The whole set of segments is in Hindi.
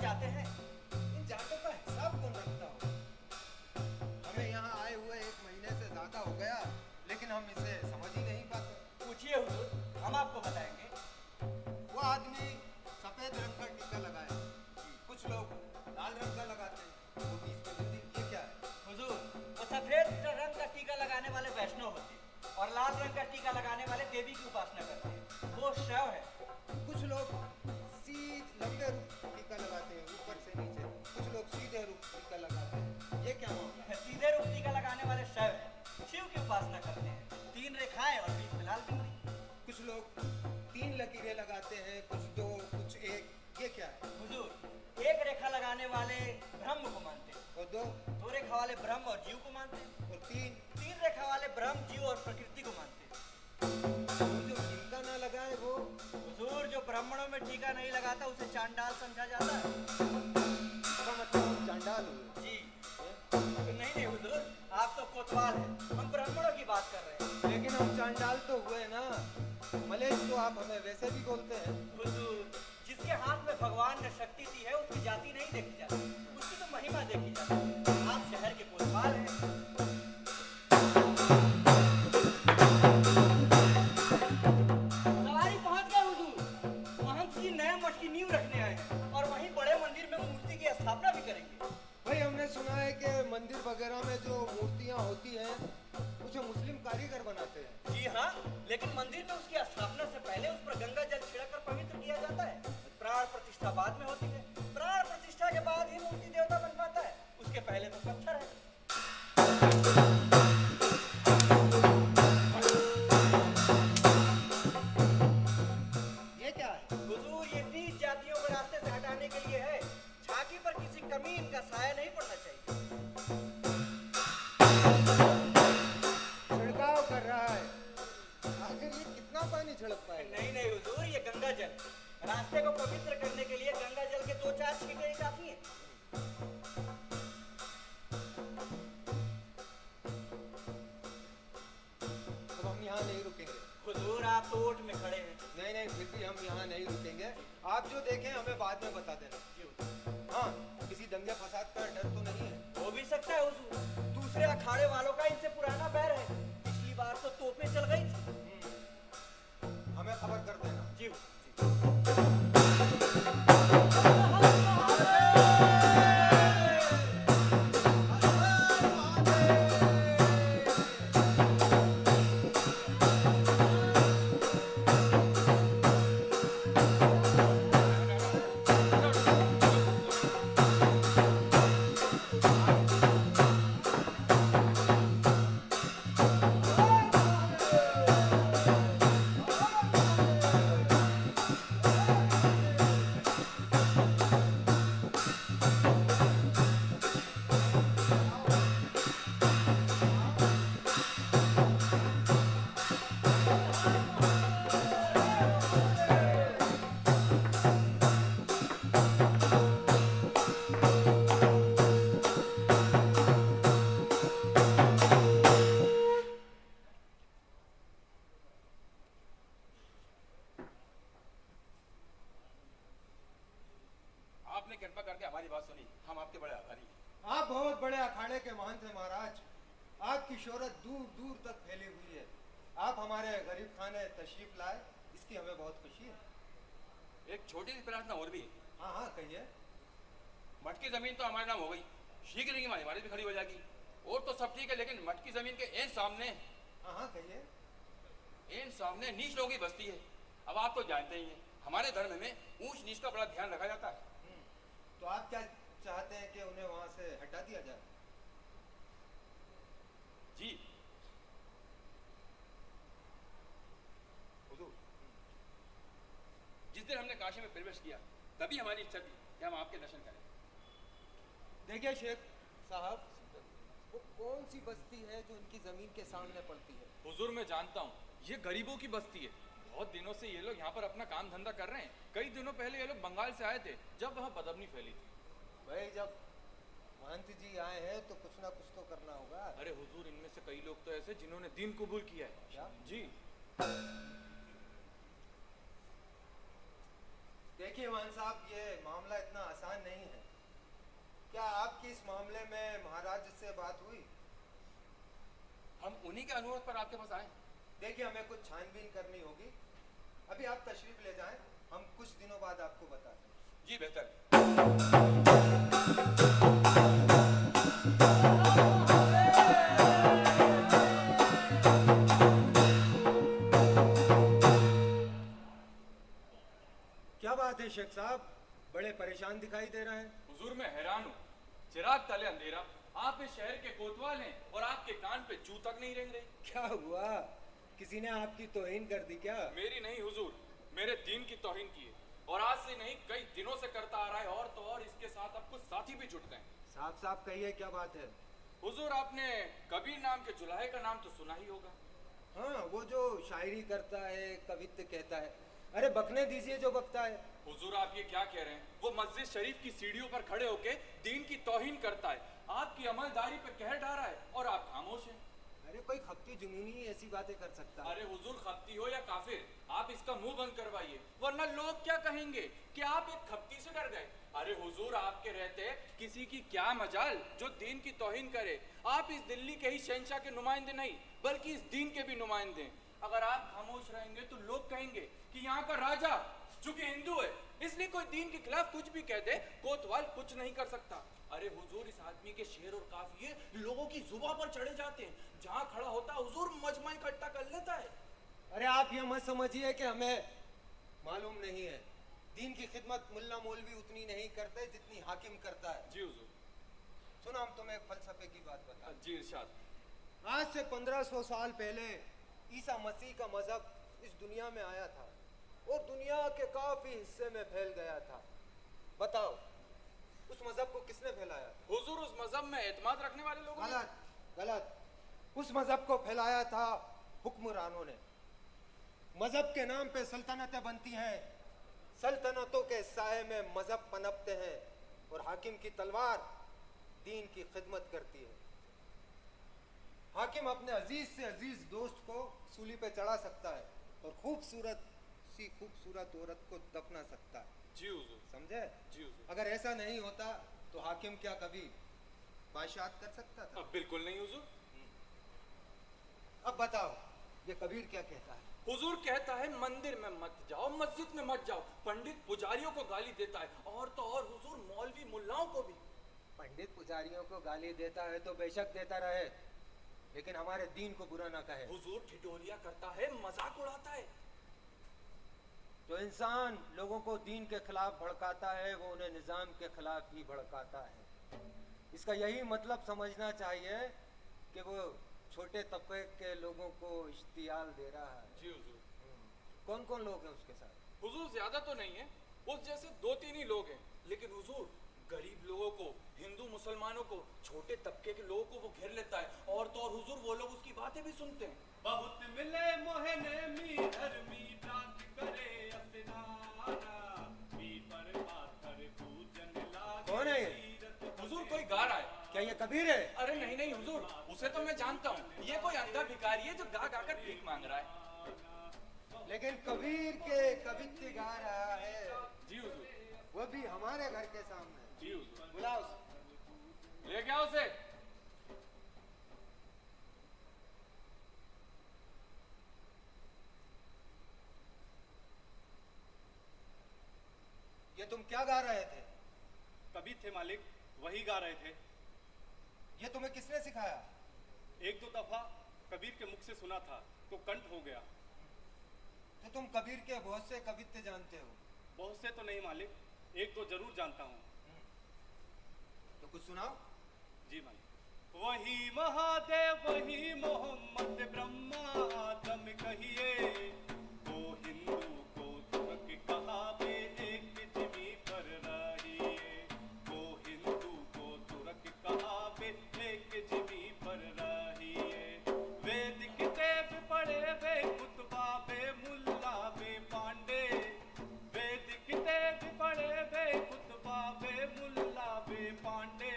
जाते हैं। इन जाटों का हिसाब कौन रखता हो? हमें यहाँ आए हुए 1 महीने से ज्यादा हो गया, लेकिन हम इसे समझ ही नहीं पाते। पूछिए हुजूर, हम आपको बताएंगे। वो आदमी सफेद रंग का टीका लगाए, कुछ लोग लाल रंग का लगाते हैं, वो बीच में मंदिर, ये क्या है? हुजूर, वो सफेद रंग का टीका लगाने वाले वैष्णव होते हैं और लाल रंग का टीका लगाने वाले देवी की उपासना करते हैं। वो शव है। कुछ लोग लंबे रूप टीका लगाते हैं, ऊपर से नीचे, कुछ लोग सीधे रूप टीका लगाते हैं, ये क्या मामला है? सीधे रूप टीका लगाने वाले शव है, शिव की उपासना करते हैं। 3 रेखाएं और बीच में लाल बिंदी। कुछ लोग 3 लकीरें लगाते हैं, कुछ 2, कुछ 1, ये क्या है? हुजूर, 1 रेखा लगाने वाले ब्रह्म को मानते हैं और 2 रेखा वाले ब्रह्म और जीव को मानते हैं और 3 रेखा वाले ब्रह्म, जीव और प्रकृति को मानते हैं। जो टीका ना लगाए वो? हुजूर, जो ब्राह्मणों में टीका नहीं लगाता उसे चांडाल समझा जाता है। इसका मतलब हम चांडाल हुए? जी नहीं हुजूर, आप तो कोतवाल हैं, हम ब्राह्मणों की बात कर रहे हैं। लेकिन हम चांडाल तो हुए ना, मलेश तो आप हमें वैसे भी बोलते हैं। हुजूर, जिसके हाथ में भगवान ने शक्ति दी है उसकी जाति नहीं देखी जाती, उसकी तो महिमा देखी जाती है। आप शहर के कोतवाल हैं। मठ की नींव रखने आए हैं और वहीं बड़े मंदिर में मूर्ति की स्थापना भी करेंगे। भाई, हमने सुना है कि मंदिर वगैरह में जो मूर्तियां होती हैं उसे मुस्लिम कारीगर बनाते हैं। जी हाँ, लेकिन मंदिर में उसकी स्थापना से पहले उस पर गंगा जल छिड़कर पवित्र किया जाता है। प्राण प्रतिष्ठा बाद में होती है। प्राण प्रतिष्ठा के बाद ही मूर्ति देवता बन पाता है, उसके पहले तो पत्थर है। के लिए है, झांकी पर किसी कमीन का साया नहीं पड़ना चाहिए। छिड़काव कर रहा है, आखिर ये कितना पानी छिड़क पाएगा? नहीं हुजूर, ये गंगा जल, रास्ते को पवित्र करने के लिए गंगा जल के 2-4 छींटे ही काफी हैं। तो हम यहाँ नहीं रुकेंगे। हुजूर, आप तो ओट में खड़े हैं। नहीं, फिर भी हम यहाँ नहीं रुकेंगे। आप जो देखें हमें बाद में बता देना। हाँ, किसी दंगे फसाद का डर तो नहीं है? हो भी सकता है हुजूर, दूसरे अखाड़े वालों का इनसे पुराना बैर है। पिछली बार तो तोपें चल गई थी। हमें खबर कर देना। जी। शोहरत दूर दूर तक फैली हुई है। आप हमारे गरीब खाने तशरीफ लाए, इसकी हमें बहुत खुशी है। एक छोटी सी प्रार्थना और भी है। हाँ, कहिए। मठ की जमीन तो हमारे नाम हो गई, शीघ्र ही हमारी भी खड़ी हो जाएगी। और तो सब ठीक है, लेकिन मठ की जमीन के एन सामने, हाँ कहिए, एन सामने नीच लोगों की बस्ती है। अब आप तो जानते ही हैं, हमारे धर्म में ऊंच नीच का बड़ा ध्यान रखा जाता है। तो आप क्या चाहते हैं कि उन्हें वहां से हटा दिया जाए? जी हुजूर, जिस दिन हमने काशी में प्रवेश किया, तभी हमारी इच्छा थी कि हम आपके दर्शन करें। देखिए शेख साहब, वो कौन सी बस्ती है जो इनकी जमीन के सामने पड़ती है? हुजूर, मैं जानता हूँ, ये गरीबों की बस्ती है। बहुत दिनों से ये लोग यहाँ पर अपना काम धंधा कर रहे हैं। कई दिनों पहले ये लोग बंगाल से आए थे, जब वहाँ बदअमनी फैली थी। भाई, जब महंत जी आए हैं तो कुछ ना कुछ तो करना होगा। अरे हुजूर, इनमें से कई लोग तो ऐसे जिन्होंने दीन कबूल किया है। क्या? जी। देखिए मान साहब, ये मामला इतना आसान नहीं क्या आपकी इस मामले में महाराज से बात हुई? हम उन्हीं के अनुरोध पर आपके पास आए। देखिए, हमें कुछ छानबीन करनी होगी। अभी आप तशरीफ ले जाएं, हम कुछ दिनों बाद आपको बताते हैं। जी बेहतर। क्या बात है शेख साहब, बड़े परेशान दिखाई दे रहे हैं। हुजूर मैं हैरान हूँ, चिराग तले अंधेरा, आप इस शहर के कोतवाल हैं और आपके कान पे जू तक नहीं रेंग रही। क्या हुआ? किसी ने आपकी तौहीन कर दी क्या? मेरी नहीं हुजूर, मेरे दीन की तौहीन की है और आज से नहीं कई दिनों से करता आ रहा है, और तो और इसके साथ अब कुछ साथी भी जुट गए। साफ साफ कहिए, क्या बात है? हुजूर आपने कबीर नाम के जुलाहे का नाम तो सुना ही होगा। हाँ, वो जो शायरी करता है, कवित्व कहता है। अरे बकने दीजिए जो बकता है। हुजूर आप ये क्या कह रहे हैं? वो मस्जिद शरीफ की सीढ़ियों पर खड़े होके दीन की तौहीन करता है, आपकी अमलदारी पे कहर ढा रहा है और आप खामोश हैं। अरे कोई खप्ती जुनूनी ऐसी बातें कर सकता है? अरे हुजूर खप्ती हो या काफिर, आप इसका मुंह बंद करवाइए, वरना लोग क्या कहेंगे कि आप एक खप्ती से डर गए। अरे हुजूर आपके रहते किसी की क्या मजाल जो दीन की तौहीन करे। आप इस दिल्ली के ही शहंशाह के नुमाइंदे नहीं बल्कि इस दीन के भी नुमाइंदे। अगर आप खामोश रहेंगे तो लोग कहेंगे कि यहाँ का राजा चूंकि हिंदू है इसलिए कोई दीन के खिलाफ कुछ भी कह दे, कोतवाल कुछ नहीं कर सकता। अरे हुजूर इस आदमी के शेर और काफिये लोगों की जुबान पर चढ़े जाते हैं, जहाँ खड़ा होता हुजूर मजमा इकट्ठा कर लेता है। अरे आप ये मत समझिए कि हमें मालूम नहीं है। दीन की खिदमत मुल्ला मौलवी उतनी नहीं करते जितनी हाकिम करता है। जी हुजूर। सुनो, हम तुम्हें एक फलसफे की बात बताते जी इरशाद। हैं। आज से 1500 साल पहले ईसा मसीह का मजहब इस दुनिया में आया था और दुनिया के काफी हिस्से में फैल गया था। बताओ, उस मजहब को किसने फैलाया था? हुजूर उस मजहब में एतमाद रखने वाले लोगों ने। गलत, गलत। उस मजहब को फैलाया था हुक्मरानों ने। मजहब के नाम पे सल्तनतें बनती हैं, सल्तनतों के साए में मजहब पनपते हैं और हाकिम की तलवार दीन की खिदमत करती है। हाकिम अपने अजीज से अजीज दोस्त को सूली पे चढ़ा सकता है और खूबसूरत औरत को दफना सकता है। जी हुजूर। समझे? जी हुजूर। अगर ऐसा नहीं होता तो हाकिम क्या कभी बादशाहत कर सकता था? अब बिल्कुल नहीं हुजूर। अब बताओ, ये कबीर क्या कहता है? हुजूर कहता है मंदिर में मत जाओ, मस्जिद में मत जाओ, पंडित पुजारियों को गाली देता है, और तो और हुजूर मौलवी मुल्लाओं को भी। पंडित पुजारियों को गाली देता है तो बेशक देता रहे, लेकिन हमारे दीन को बुरा ना कहे। हुजूर ठिठोलिया करता है, मजाक उड़ाता है। जो इंसान लोगों को दीन के खिलाफ भड़काता है वो उन्हें निजाम के खिलाफ ही भड़काता है। इसका यही मतलब समझना चाहिए कि वो छोटे तबके के लोगों को इश्तियाल दे रहा है। जी हुजूर। कौन कौन लोग हैं उसके साथ? हुजूर ज्यादा तो नहीं है, उस जैसे 2-3 ही लोग हैं, लेकिन हुजूर गरीब लोगों को, हिंदू मुसलमानों को, छोटे तबके के लोगों को वो घेर लेता है, और तो और हुजूर वो लोग उसकी बातें भी सुनते हैं। बहुत मिले मोहने मीहर मीठात करे असनाना, मी पर पाथर पूजन लागे। कौन है ये? हुजूर कोई गा रहा है। क्या ये कबीर है? अरे नहीं नहीं हुजूर, उसे तो मैं जानता हूँ, ये कोई अंधा भिखारी है जो गा गा कर भीख मांग रहा है। लेकिन कबीर के कवित्व गा रहा है, जी हुजूर। वो भी हमारे घर के सामने। जी हुजूर। बुलाओ उसे। ले गया उसे। ये तुम क्या गा रहे थे? कबीर थे मालिक, वही गा रहे थे। ये तुम्हें किसने सिखाया? एक दो दफा कबीर के मुख से सुना था तो कंठ हो गया। तो तुम कबीर के बहुत से कवित्व जानते हो? बहुत से तो नहीं मालिक, एक दो जरूर जानता हूँ। तो कुछ सुनाओ। जी मालिक। वही महादेव वही मोहम्मद ब्रह्मा आदम कहिए, वो हिंदू को तुर्क कहावे एक जिमी पर रहिए, वो हिंदू को तुर्क कहावे एक जिमी पर रहिए। वेद किताब पढ़े वे कुतबा वे मुल्ला वे पांडे, वेद किताब पढ़े वे कुतबा वे मुल्ला वे पांडे।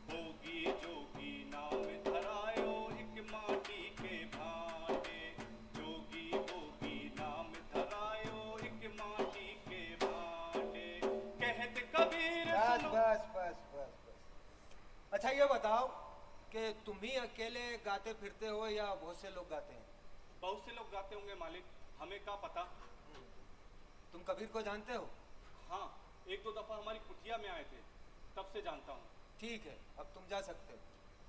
होगी जोगी नाम धरायो एक माटी के भांडे, जोगी होगी नाम धरायो एक माटी के भांडे। कहत कबीर बस सुनो। बस बस बस बस। अच्छा ये बताओ कि तुम ही अकेले गाते फिरते हो या बहुत से लोग गाते हैं? बहुत से लोग गाते होंगे मालिक, हमें क्या पता। तुम कबीर को जानते हो? हाँ, एक दो दफा हमारी कुटिया में आए थे, तब से जानता हूँ। ठीक है, अब तुम जा सकते हो।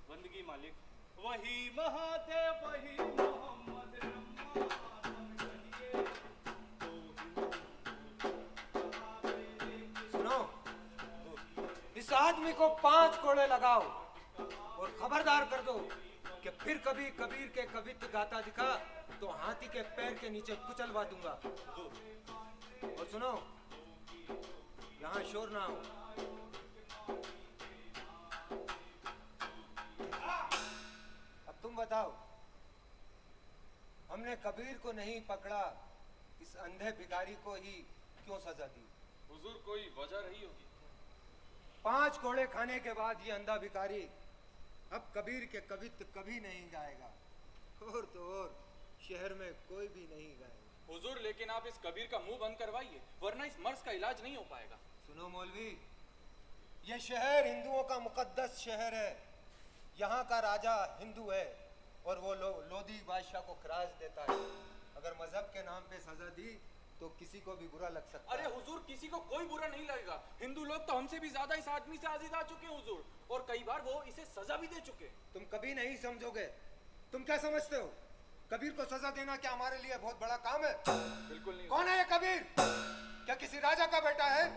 बंदगी मालिक। वही महादेव वही मोहम्मद रम्मा कहिए, सुनो, इस आदमी को 5 कोड़े लगाओ और खबरदार कर दो कि फिर कभी कबीर के कवित्व गाता दिखा तो हाथी के पैर के नीचे कुचलवा दूंगा। और सुनो, यहाँ शोर ना हो। अब तुम बताओ, हमने कबीर को नहीं पकड़ा, इस अंधे भिखारी को ही क्यों सजा दी? हुजूर कोई वजह रही होगी। 5 कोड़े खाने के बाद ये अंधा भिखारी अब कबीर के कवित्व कभी नहीं गाएगा, और तो और शहर में कोई भी नहीं गाएगा। हुजूर लेकिन आप इस कबीर का मुंह बंद करवाइए, वरना इस मर्ज का इलाज नहीं हो पाएगा। सुनो मौलवी, ये शहर हिंदुओं का मुकद्दस शहर है। यहाँ का राजा हिंदू है और वो लोधी बादशाह को खराज देता है। अगर मजहब के नाम पे सजा दी तो किसी को भी बुरा लग सकता अरे है। हुजूर किसी को कोई बुरा नहीं लगेगा। हिंदू लोग तो हमसे भी ज्यादा इस आदमी से आजीज आ चुके हैं हुजूर, और कई बार वो इसे सजा भी दे चुके। तुम कभी नहीं समझोगे। तुम क्या समझते हो, कबीर को सजा देना क्या हमारे लिए बहुत बड़ा काम है? बिल्कुल नहीं। कौन है ये कबीर? क्या किसी राजा का बेटा है?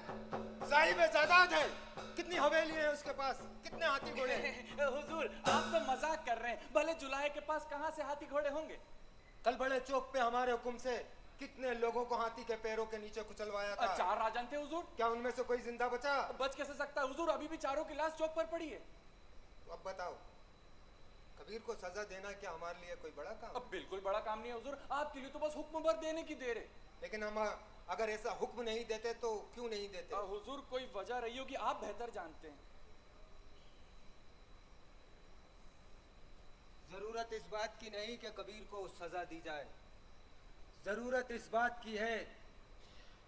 साहिब जायदाद है। कितनी हवेली है उसके पास, कितने हाथी घोड़े हैं? हुजूर आप तो मजाक कर रहे हैं, भले जुलाहे के पास कहाँ से हाथी घोड़े होंगे। कल बड़े चौक पे हमारे हुक्म से कितने लोगों को हाथी के पैरों के नीचे कुचलवाया था। 4 राजन थे हुजूर। क्या उनमें से कोई जिंदा बचा? बच कैसे सकता है हुजूर, अभी भी चारों की लाश चौक पर पड़ी है। तो अब बताओ, कबीर को सजा देना क्या हमारे लिए कोई बड़ा काम? अब बिल्कुल बड़ा काम नहीं है हुजूर, आपके लिए तो बस हुक्म भर देने की देर है। लेकिन हम अगर ऐसा हुक्म नहीं देते तो क्यों नहीं देते? हुजूर कोई वजह रही होगी, आप बेहतर जानते हैं। जरूरत इस बात की नहीं कि कबीर को सजा दी जाए, जरूरत इस बात की है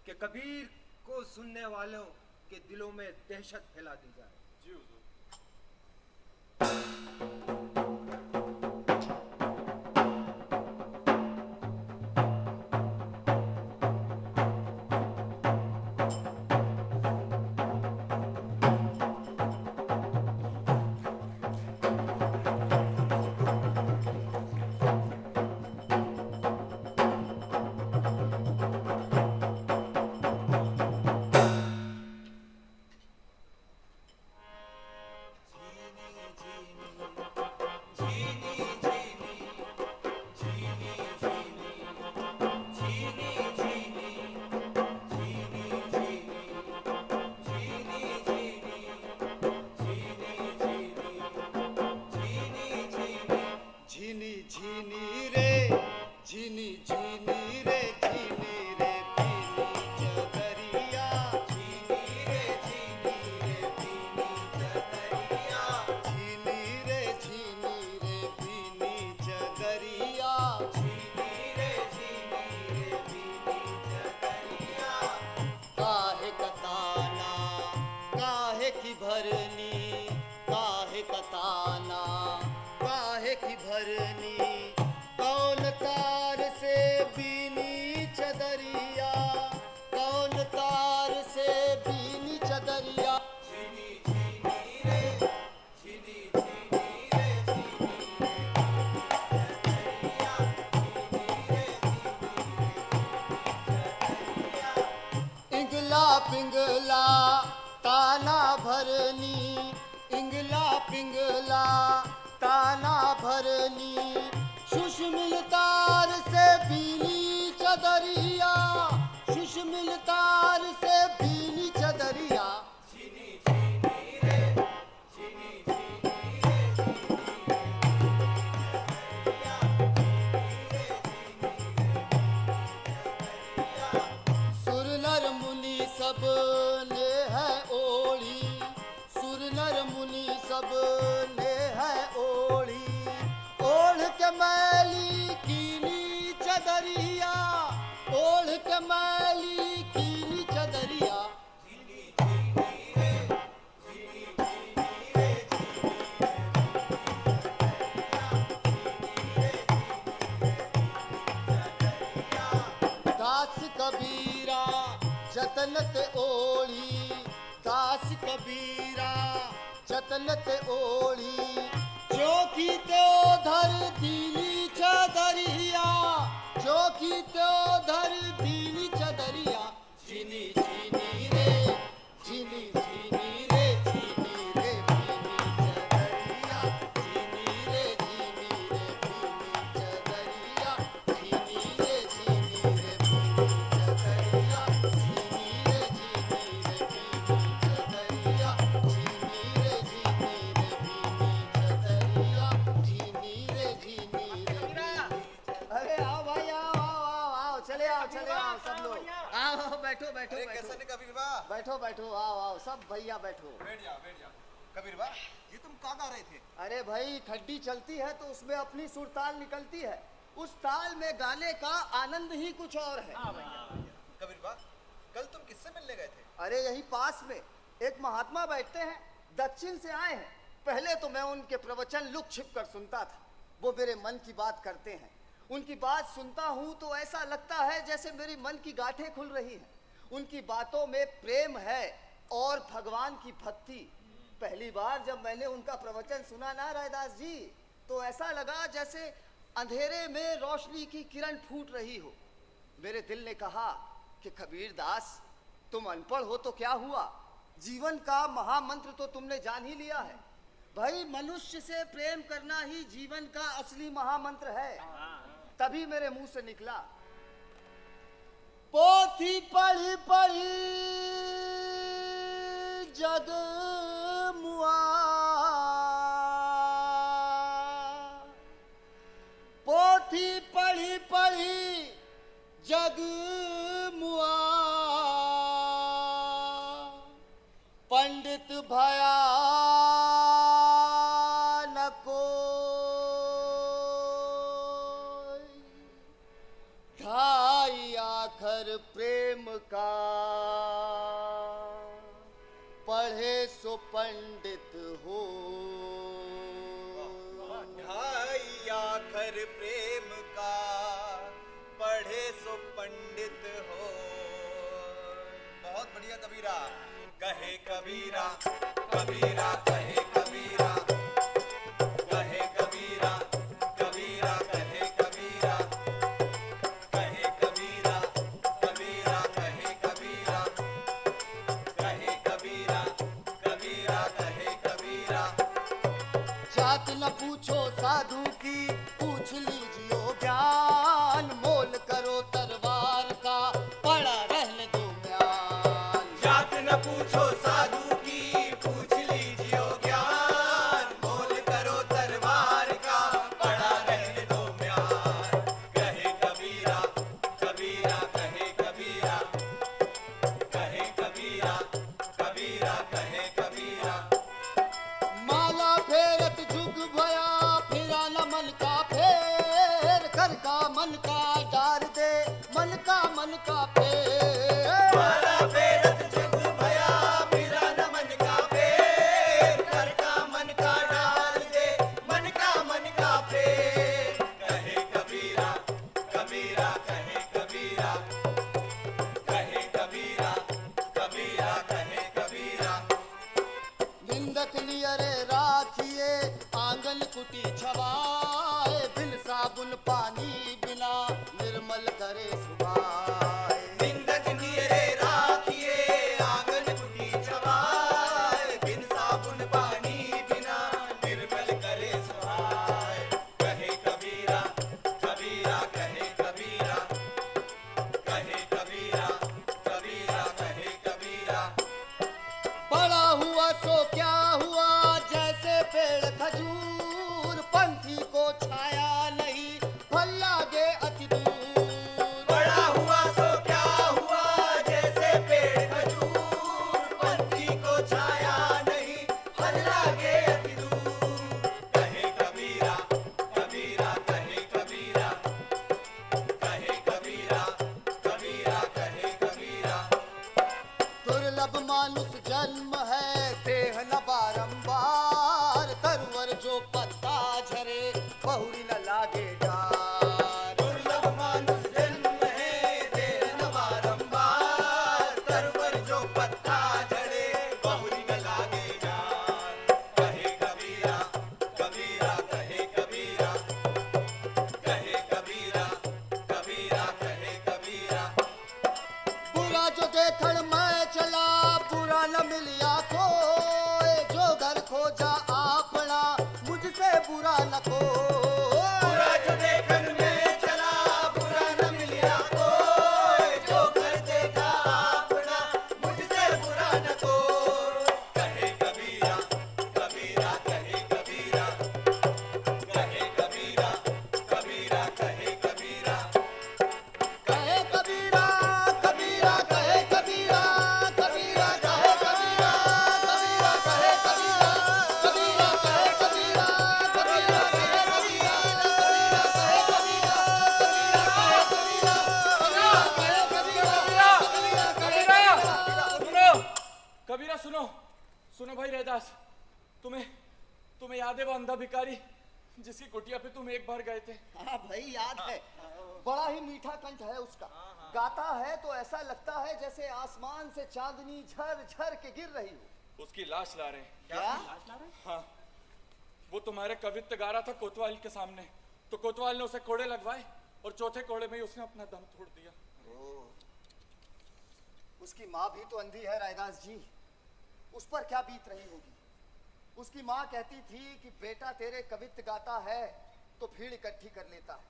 कि कबीर को सुनने वालों के दिलों में दहशत फैला दी जाए। जी हुजूर। पिंगला ताना भरनी, इंगला पिंगला ताना भरनी, सुषमिल तार से बीनी चदरिया, सुषमिल तार से बीनी चदरिया। सुर नर मुनि सब ने है ओढ़ी, सुर नर मुनि सब ने है ओढ़ी, ओढ़ के मैली कीनी चदरिया, ओढ़ के मैली कीनी चदरिया। जतन ते ओढ़ी दास कबीरा जतन ते ओढ़ी जो की त्यो धर दीनी चदरिया जो की त्यो धर दीनी चदरिया जीनी जीनी रे जीनी जीनी रे जीनी रे भीनी चदरिया जीनी रे भीनी चदरिया जीनी रे भीनी चदरिया जीनी रे चदरिया जीनी रे अरे आओ भाई आओ आओ आओ आओ चले आओ सब लोग आओ बैठो बैठो अरे बैठो कैसा नहीं कबीर बा? बैठो बैठो आओ आओ सब भैया बैठो बैठ जाओ कबीर बा, ये तुम कहाँ गा रहे थे? अरे भाई खड्डी चलती है तो उसमें अपनी सुर ताल निकलती है उस ताल में गाने का आनंद ही कुछ और है। कबीर बा, कल तुम किससे मिलने गए थे? अरे यही पास में एक महात्मा बैठते हैं, दक्षिण से आए हैं। पहले तो मैं उनके प्रवचन लुक छिप कर सुनता था, वो मेरे मन की बात करते हैं। उनकी बात सुनता हूँ तो ऐसा लगता है जैसे मेरी मन की गांठें खुल रही हैं। उनकी बातों में प्रेम है और भगवान की भक्ति। पहली बार जब मैंने उनका प्रवचन सुना ना रायदास जी, तो ऐसा लगा जैसे अंधेरे में रोशनी की किरण फूट रही हो। मेरे दिल ने कहा कि कबीर दास, तुम अनपढ़ हो तो क्या हुआ, जीवन का महामंत्र तो तुमने जान ही लिया है। भाई मनुष्य से प्रेम करना ही जीवन का असली महामंत्र है। तभी मेरे मुंह से निकला, पोथी पढ़ी पढ़ी जग मुआ, पोथी पढ़ी पढ़ी जग मुआ, पंडित भया न कोई, ढाई आखर प्रेम का, पढ़े सो पंडित हो। ढाई आखर प्रेम का, पढ़े सो पंडित हो। बहुत बढ़िया कबीरा। कहे कबीरा कबीरा कहे कबीरा, कहे कबीरा कबीरा कहे कबीरा, कहे कबीरा कबीरा कहे कबीरा, कहे कबीरा कबीरा कहे कबीरा। जात न पूछो साधु की, पूछ लीजियो ज्ञान, मोल करो तलवार का, पड़ा रहने दो म्यान। जात न पूछो साधु की, पूछ लीजियो ज्ञान, मोल करो तलवार का, पड़ा रहने दो म्यान। कहे कबीरा कबीरा कहे कबीरा, कहे कबीरा कबीरा कहे कबीरा। माला फेरत जुग भया, फिरा न मन का फेर, कर का मन का डार दे, मन का फेर। माला फेरत जुग भया, फिरा न मन का फेर, कर का मन का डाल दे, मन का फेर। कहे कबीरा कबीरा कहे कबीरा, कहे कबीरा कबीरा कहे कबीरा। निंदक नियरे राखिए, आंगन कुटी छवाए, बिन साबुन पानी बिना, निर्मल करे सुभाए। निंदक नियरे राखिए, आंगन कुटी छवाए, बिन साबुन पानी बिना, निर्मल करे सुहाए। कहे कबीरा कबीरा कहे कबीरा, कहे कबीरा कबीरा कहे कबीरा। बड़ा हुआ सो क्या हुआ, जैसे पेड़ खजूर, पंथी सुनो भाई रैदास, तुम्हें याद है वो अंधा भिखारी जिसकी कुटिया पे तुम एक बार गए थे? हाँ भाई याद है। बड़ा ही मीठा कंठ है उसका। गाता है तो ऐसा लगता है जैसे आसमान से चांदनी झर झर के गिर रही हो। उसकी लाश ला रहे हैं। क्या? हाँ, वो तुम्हारे कवित्व गा रहा था कोतवाल के सामने, तो कोतवाल ने उसे कोड़े लगवाए और चौथे कोड़े में ही उसने अपना दम तोड़ दिया। उसकी माँ भी तो अंधी है रैदास जी, उस पर क्या बीत रही होगी। उसकी माँ कहती थी कि बेटा तेरे कवित्व गाता है तो भीड़ इकट्ठी कर लेता है।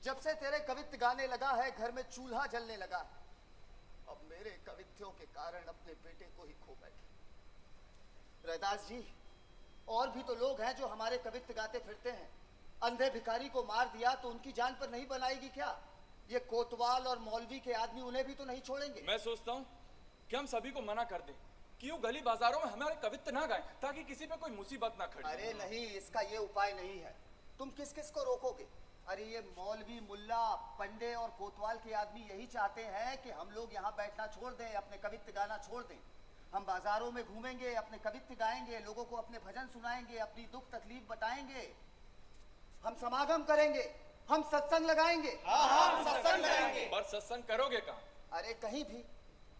जब से तेरे कवित्व गाने लगा है घर में चूल्हा जलने लगा है। अब मेरे कवित्वों के कारण अपने बेटे को ही खो बैठे। रैदास जी, और भी तो लोग हैं जो हमारे कवित्व गाते फिरते हैं। अंधे भिखारी को मार दिया तो उनकी जान पर नहीं बनाएगी क्या? ये कोतवाल और मौलवी के आदमी उन्हें भी तो नहीं छोड़ेंगे। मैं सोचता हूँ कि हम सभी को मना कर दें कि वो गली बाजारों में हमारे कवित्व ना गाएं, ताकि किसी पे कोई मुसीबत ना खड़ी। अरे नहीं, इसका ये उपाय नहीं है। तुम किस किस को रोकोगे? अरे ये मौलवी, मुल्ला, पंडे और कोतवाल के आदमी यही चाहते हैं कि हम लोग यहाँ बैठना छोड़ दें, अपने कवित्व गाना छोड़ दें। हम बाजारों में घूमेंगे, अपने कवित्व गाएंगे, लोगों को अपने भजन सुनाएंगे, अपनी दुख तकलीफ बताएंगे, हम समागम करेंगे, हम सत्संग लगाएंगे। हाँ, सत्संग लगाएंगे। पर सत्संग करोगे कहाँ? अरे कहीं भी,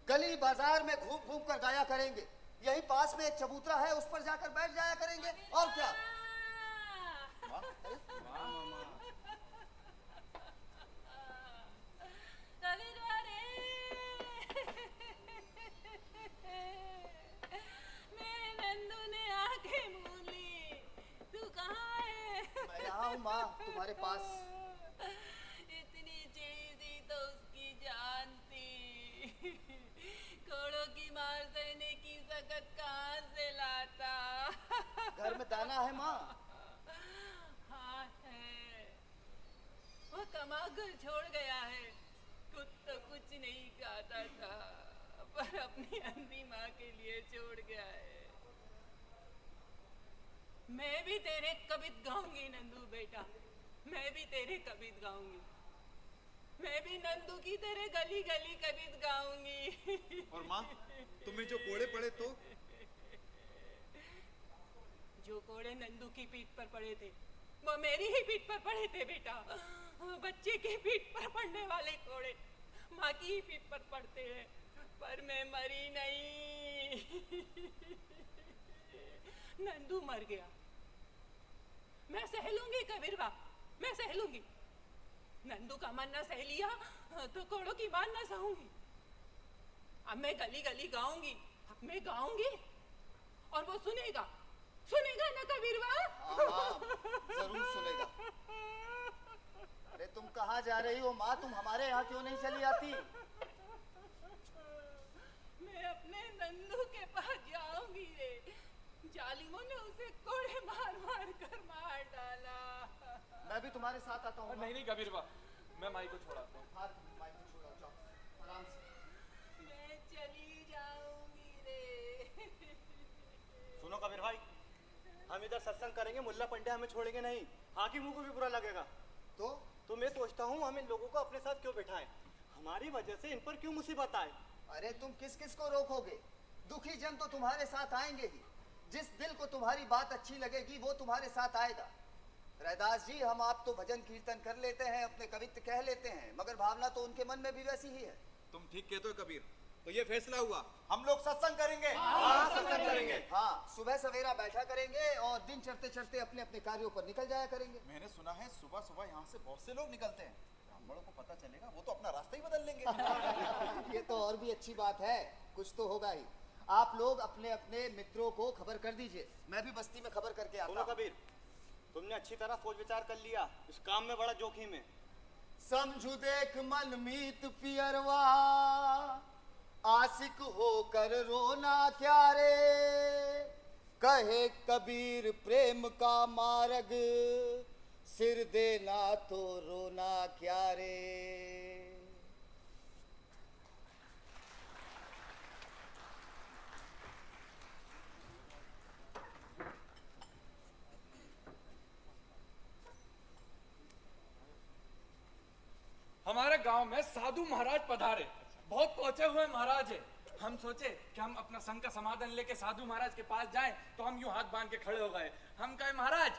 गली बाजार में घूम घूम कर गाया करेंगे। यही पास में एक चबूतरा है, उस पर जाकर बैठ जाया करेंगे। और क्या? मेरे नंदू ने आंखें मूली, तू कहाँ है? मैं यहाँ हूँ माँ, तुम्हारे पास। इतनी चीजी तो उसकी जान थी, घोड़ों की मार सहने की सकत कहाँ से लाता? घर में दाना है माँ? हाँ है, वो कमाकर छोड़ गया है। खुद तो कुछ नहीं खाता था, पर अपनी अंधी माँ के लिए छोड़ गया है। मैं भी तेरे कवित गाऊंगी नंदू बेटा, मैं भी तेरे कवित गाऊंगी। मैं भी नंदू की तेरे गली गली कवित गाऊंगी। और माँ, तुम्हें जो कोड़े पड़े तो? जो कोड़े नंदू की पीठ पर पड़े थे वो मेरी ही पीठ पर पड़े थे बेटा। बच्चे की पीठ पर पड़ने वाले कोड़े माँ की ही पीठ पर पड़ते हैं, पर मैं मरी नहीं। नंदू मर गया, मैं सह लूंगी कबीरबा, मैं सह लूंगी। नंदू का मन न सह लिया तो कोड़ों की मान न सहूंगी। अब मैं गली गली गाऊंगी, अब मैं गाऊंगी और वो सुनेगा, सुनेगा ना कबीरबा? हाँ, जरूर सुनेगा। अरे तुम कहाँ जा रही हो माँ? तुम हमारे यहाँ क्यों नहीं चली आती? मैं अपने नंदू के पास जाऊंगी रे। जालिमों ने उसे कोड़े मार मार कर मार डाला। मैं भी तुम्हारे साथ आता हूँ। नहीं नहीं कबीरबा, मैं माई को छोड़ाता हूँ। हाँ, माइक को छोड़ो, जाओ आराम से। मैं चली जाऊंगी रे। सुनो कबीर भाई, हम इधर सत्संग करेंगे, मुल्ला पंडे हमें छोड़ेंगे नहीं। हाकिम को भी बुरा लगेगा। तो मैं सोचता हूँ हम इन लोगों को अपने साथ क्यों बिठाएं? हमारी वजह से इन पर क्यों मुसीबत आए? अरे तुम किस किस को रोकोगे? दुखी जन तो तुम्हारे साथ आएंगे ही। जिस दिल को तुम्हारी बात अच्छी लगेगी वो तुम्हारे साथ आएगा। रैदास जी, हम आप तो भजन कीर्तन कर लेते हैं, अपने कवित्व कह लेते हैं, मगर भावना तो उनके मन में भी वैसी ही है। तुम ठीक कहते हो कबीर। तो ये फैसला हुआ, हम लोग सत्संग करेंगे। सत्संग करेंगे। हाँ, सुबह सवेरा बैठा करेंगे और दिन चढ़ते चढ़ते अपने अपने कार्यों पर निकल जाया करेंगे। मैंने सुना है सुबह सुबह यहाँ से बहुत से लोग निकलते हैं। ब्राह्मणों को पता चलेगा, वो तो अपना रास्ता ही बदल लेंगे। ये तो और भी अच्छी बात है, कुछ तो होगा ही। आप लोग अपने अपने मित्रों को खबर कर दीजिए, मैं भी बस्ती में खबर करके आता सुनो हूँ। कबीर, तुमने अच्छी तरह सोच विचार कर लिया, इस काम में बड़ा जोखिम है। समझू देख मन मीत पियरवा, आशिक होकर रोना क्या रे। कहे कबीर प्रेम का मार्ग, सिर देना तो रोना क्या रे। हमारे गांव में साधु महाराज पधारे, बहुत पहुंचे हुए महाराज है। हम सोचे कि हम अपना संग का समाधान लेके साधु महाराज के पास जाएं, तो हम यूं हाथ बांध के खड़े हो गए। हम कहे महाराज,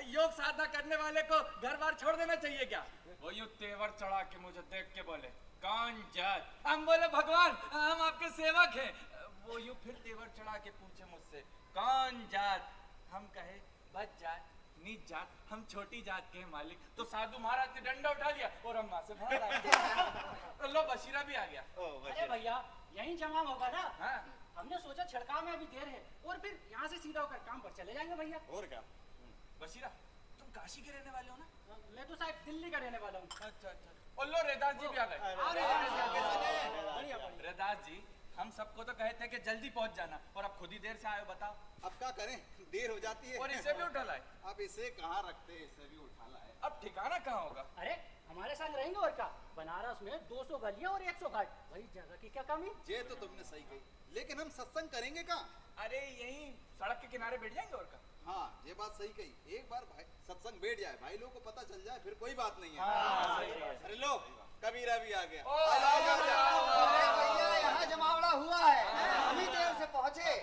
योग साधना करने वाले को घर बार छोड़ देना चाहिए क्या? वो यूं तेवर चढ़ा के मुझे देख के बोले, कौन जात? हम बोले भगवान, हम आपके सेवक हैं। वो यूं फिर तेवर चढ़ा के पूछे मुझसे, कौन जात? हम कहे बच जात, नीच जात, हम छोटी जात के हैं मालिक। तो साधु महाराज ने डंडा उठा लिया और हम वहां से भाग आए। लो बशीरा भी आ गया। अरे भैया यहीं जमा होगा ना? हाँ। हमने सोचा छिड़काव में अभी देर है और फिर यहाँ से सीधा होकर काम पर चले जाएंगे भैया। और क्या? बशीरा, तुम काशी के रहने वाले हो ना? मैं तो शायद दिल्ली का रहने वाला हूँ। अच्छा अच्छा। और लो रेदास जी भी आ गए। बढ़िया बढ़िया। रेदास जी, हम सबको तो कहते हैं कि जल्दी पहुंच जाना, और अब खुद ही देर से आए हो, बताओ। अब क्या करें, देर हो जाती है। और इसे भी उठा लाए। अब इसे कहाँ रखते, इसे भी उठा लाए। अब ठिकाना कहाँ होगा? अरे हमारे संग रहेंगे और क्या? बनारस में 200 गलियां और 100 घाट, भाई जगह की क्या कमी? ये तो तुमने सही कही, लेकिन हम सत्संग करेंगे कहाँ? अरे यहीं सड़क के किनारे बैठ जाएंगे और क्या? हाँ, ये बात सही कही। एक बार भाई सत्संग बैठ जाए, भाई लोगों को पता चल जाए, फिर कोई बात नहीं है। अरे लो, कबीरा भी आ गया। अरे भैया यहाँ जमावड़ा हुआ है, अभी देर से पहुँचे।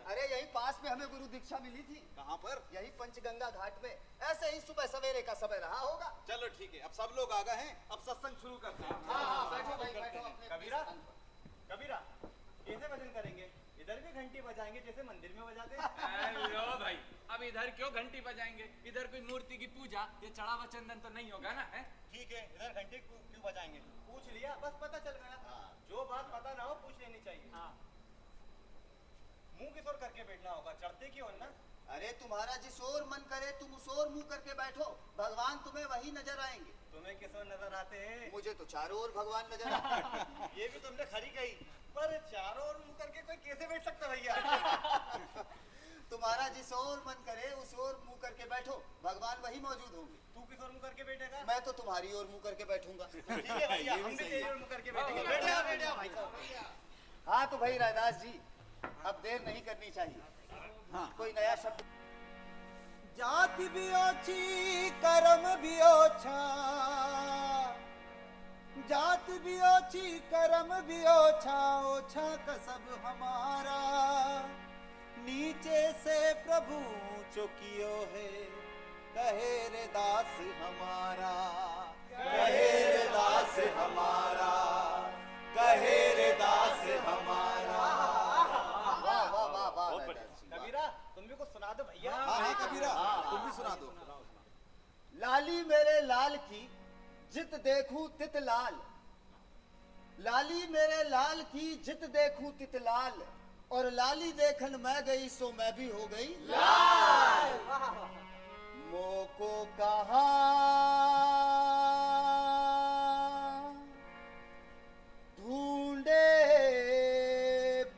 अरे यही पास में हमें गुरु दीक्षा मिली थी। कहाँ पर? यही पंचगंगा घाट में। ऐसे ही सुबह सवेरे का समय रहा होगा। चलो ठीक है, अब सब लोग आ गए हैं, अब सत्संग शुरू करते हैं। बैठो भाई बैठो अपने कबीरा? स्थान पर। कबीरा, कैसे भजन करेंगे? इधर भी घंटी बजाएंगे जैसे मंदिर में बजाते हैं? लो भाई, अब इधर क्यों घंटी बजाएंगे? इधर कोई मूर्ति की पूजा, ये चढ़ावा चंदन तो नहीं होगा ना? है? ठीक है, इधर घंटी क्यों बजाएंगे? पूछ लिया, बस पता चल गया। जो बात पता ना हो पूछ लेनी चाहिए। मुंह किस ओर करके बैठना होगा, चढ़ते की ओर ना? अरे तुम्हारा जिस ओर मन करे तुम उस ओर मुंह करके बैठो, भगवान तुम्हें वही नजर आएंगे। तुम्हें किस ओर नजर आते हैं? मुझे तो चारों ओर भगवान नजर आते हैं। ये भी तुमने खरी कही, पर चारों ओर मुंह करके कोई कैसे बैठ सकता भैया? तुम्हारा जिस ओर मन करे उस ओर मुंह करके बैठो, भगवान वही मौजूद होंगे। तू किस ओर मुंह करके बैठेगा? मैं तो तुम्हारी ओर मुंह करके बैठूंगा। ठीक है भैया, हम भी तेरी ओर मुंह करके बैठेंगे। बैठ जा भाई साहब। हाँ तो भाई रायदास जी, अब देर नहीं करनी चाहिए। कोई नया शब्द? जाति भी ओछी कर्म भी ओछा, जात भी ओछी कर्म भी ओछा, ओछा कसब हमारा, नीचे से प्रभु चुकियो है, कहे रे दास हमारा, कहे रे दास हमारा, कहे रे दास हमारा। वाह वाह वाह वाह बहुत बढ़िया। रायदास जी, वाह। कबीरा, तुम भी कुछ सुना दो भैया। हाँ हाँ कबीरा, तुम भी सुना दो। लाली मेरे लाल की जित देखूं तित लाल, लाली मेरे लाल की जित देखूं तित लाल, और लाली देखन मैं गई सो मैं भी हो गई लाल। मोको कहा ढूंढे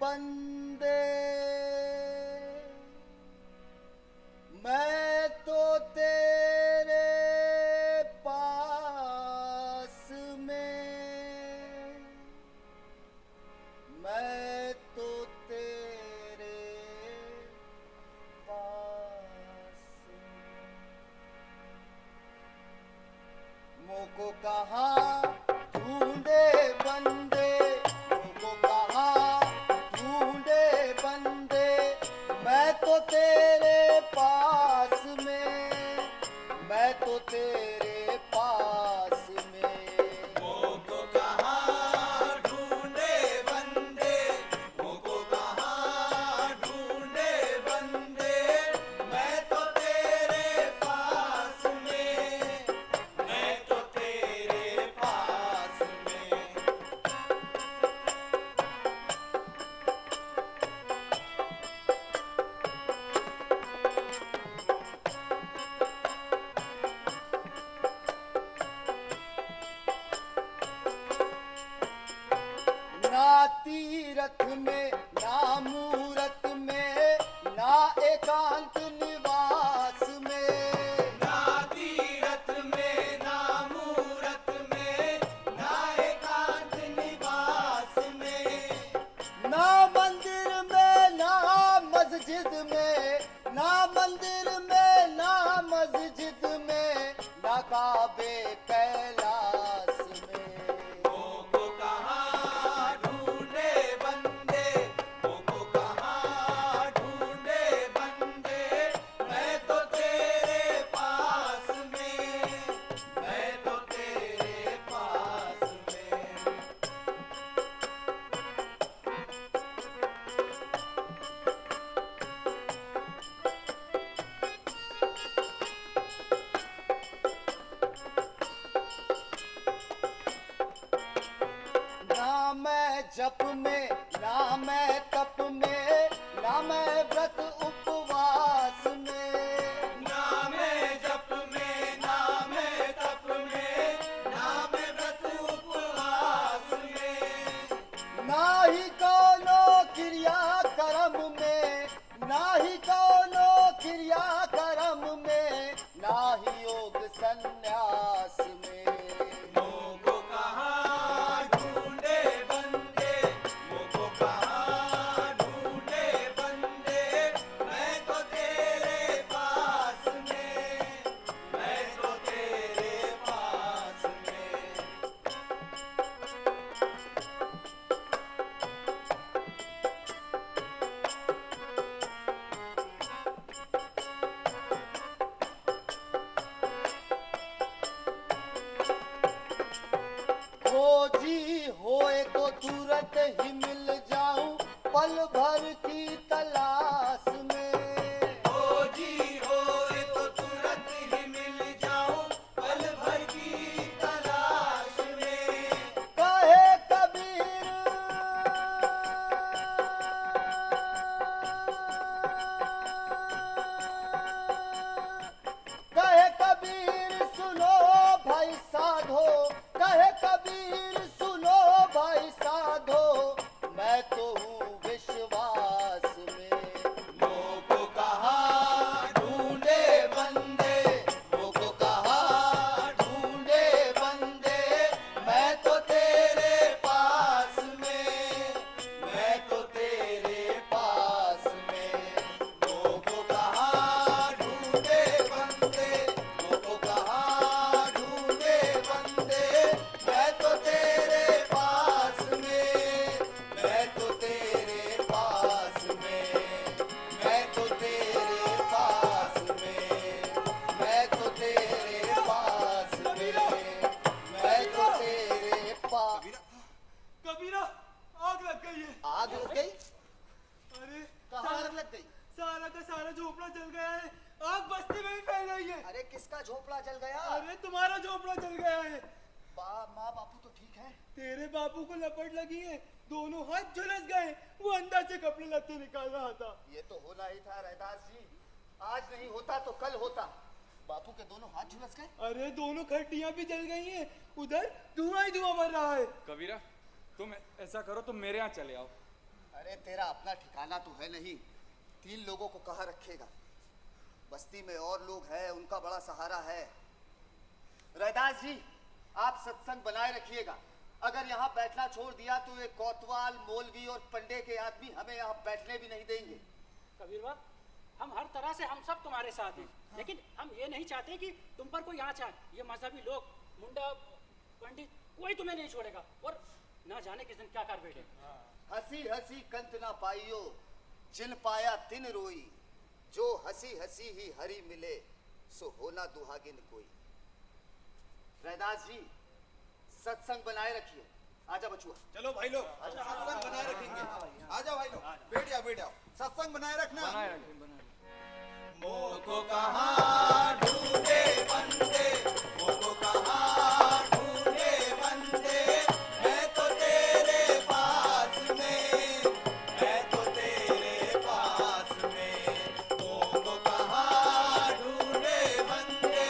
बंदे, मैं तो तेरे पास में, मैं तो तेरे पास में। मोको कहा ढूंढे बंदे, मोको कहा ढूंढे बंदे, मैं तो तेरे पास में, मैं तो तेरे पास में। मोको कहाँ ढूंढे बंदे, मोको कहाँ ढूंढे बंदे, मैं तो तेरे पास में, मैं तो तेरे पास में। ना तीरथ में ना मूरत में ना एकांत निवास में, ना तीरथ में ना मूरत में ना एकांत निवास में, ना मंदिर में ना मस्जिद में, ना मंदिर में ना मस्जिद में, ना काबे कैलाश में। मोको कहाँ ढूंढे बंदे, जप में, ना मैं तप में, ना मैं व्रत उपवास में, ना मैं जप में, ना मैं तप में, ना मैं व्रत उपवास में, ना ही कोनो क्रिया कर्म में, ना ही कोनो क्रिया कर्म में, ना ही योग संन्यास में। मोको कहाँ ढूंढे बंदे, मोको कहाँ ढूंढे बंदे, मैं तो तेरे पास में, मैं तो तेरे पास में। खोजी होए तो तुरंत ही मिल जाऊं, पल भर की तलाश में। खोजी होए तो तुरंत ही मिल जाऊं, पल भर की तलाश में। कहे कबीर कहे कबीर सुनो भाई साधो, कहे कबीर सुनो भाई साधो, मैं तो हूँ विश्वास में। मोको कहाँ ढूंढे बंदे, मोको कहाँ ढूंढे बंदे, मैं तो तेरे पास में, मैं तो तेरे पास में। मोको कहाँ ढूंढे बंदे, मोको कहाँ ढूंढे बंदे, मैं तो तेरे पास में, मैं तो तेरे पास में, मैं तो तेरे पास में, मैं तो तेरे पास में, मैं तो तेरे पास। कबीरा, आग लग गई है। आग लग गई? अरे कहाँ आग लग गई? सारा का सारा झोपड़ा जल गया है। आग बस्ती में भी फैल गई है। अरे किसका झोपड़ा जल गया? अरे तुम्हारा झोपड़ा जल गया है। माँ बापू तो ठीक है? तेरे बापू को लपट लगी है, दोनों हाथ झुलस गए। वो अंदर से कपड़े लत्ते निकाल रहा था। ये तो होना ही था रैदास जी, आज नहीं होता तो कल होता। बापू के दोनों हाथ झुलस गए? अरे दोनों खटियां भी जल गई हैं। उधर धुआं ही धुआं भर रहा है। कबीरा, तुम ऐसा करो, तुम मेरे यहाँ चले आओ। अरे तेरा अपना ठिकाना तो है नहीं, 3 लोगों को कहाँ रखेगा? बस्ती में और लोग हैं, उनका बड़ा सहारा है। रैदास जी, आप सत्संग बनाए रखिएगा। अगर यहाँ बैठना छोड़ दिया तो ये कोतवाल, मौलवी और पंडे के आदमी हमें यहाँ बैठने भी नहीं देंगे। कबीरवा, हम हर तरह से हम सब तुम्हारे साथ हैं, लेकिन हम ये नहीं चाहते कि तुम पर कोई आँच आए। ये मजहबी लोग, मुंडा, पंडित, कोई तुम्हें नहीं छोड़ेगा और ना जाने किस दिन क्या कर बैठे। हंसी हंसी कंत ना पाइयो, जिन पाया तिन रोई, जो हंसी हंसी ही हरी मिले, सो होना दुहागिन कोई। रैदास जी, सत्संग बनाए रखिए। आजा बचुआ। चलो भाई लोग, सत्संग बनाए रखेंगे। आ जाओ भाई लोग, बैठ जाओ बैठ जाओ, सत्संग बनाए रखना। मोको कहाँ ढूंढे बंदे, मोको कहाँ ढूंढे बंदे, मैं तो तेरे पास में, मैं तो तेरे पास में। मोको कहाँ ढूंढे बंदे,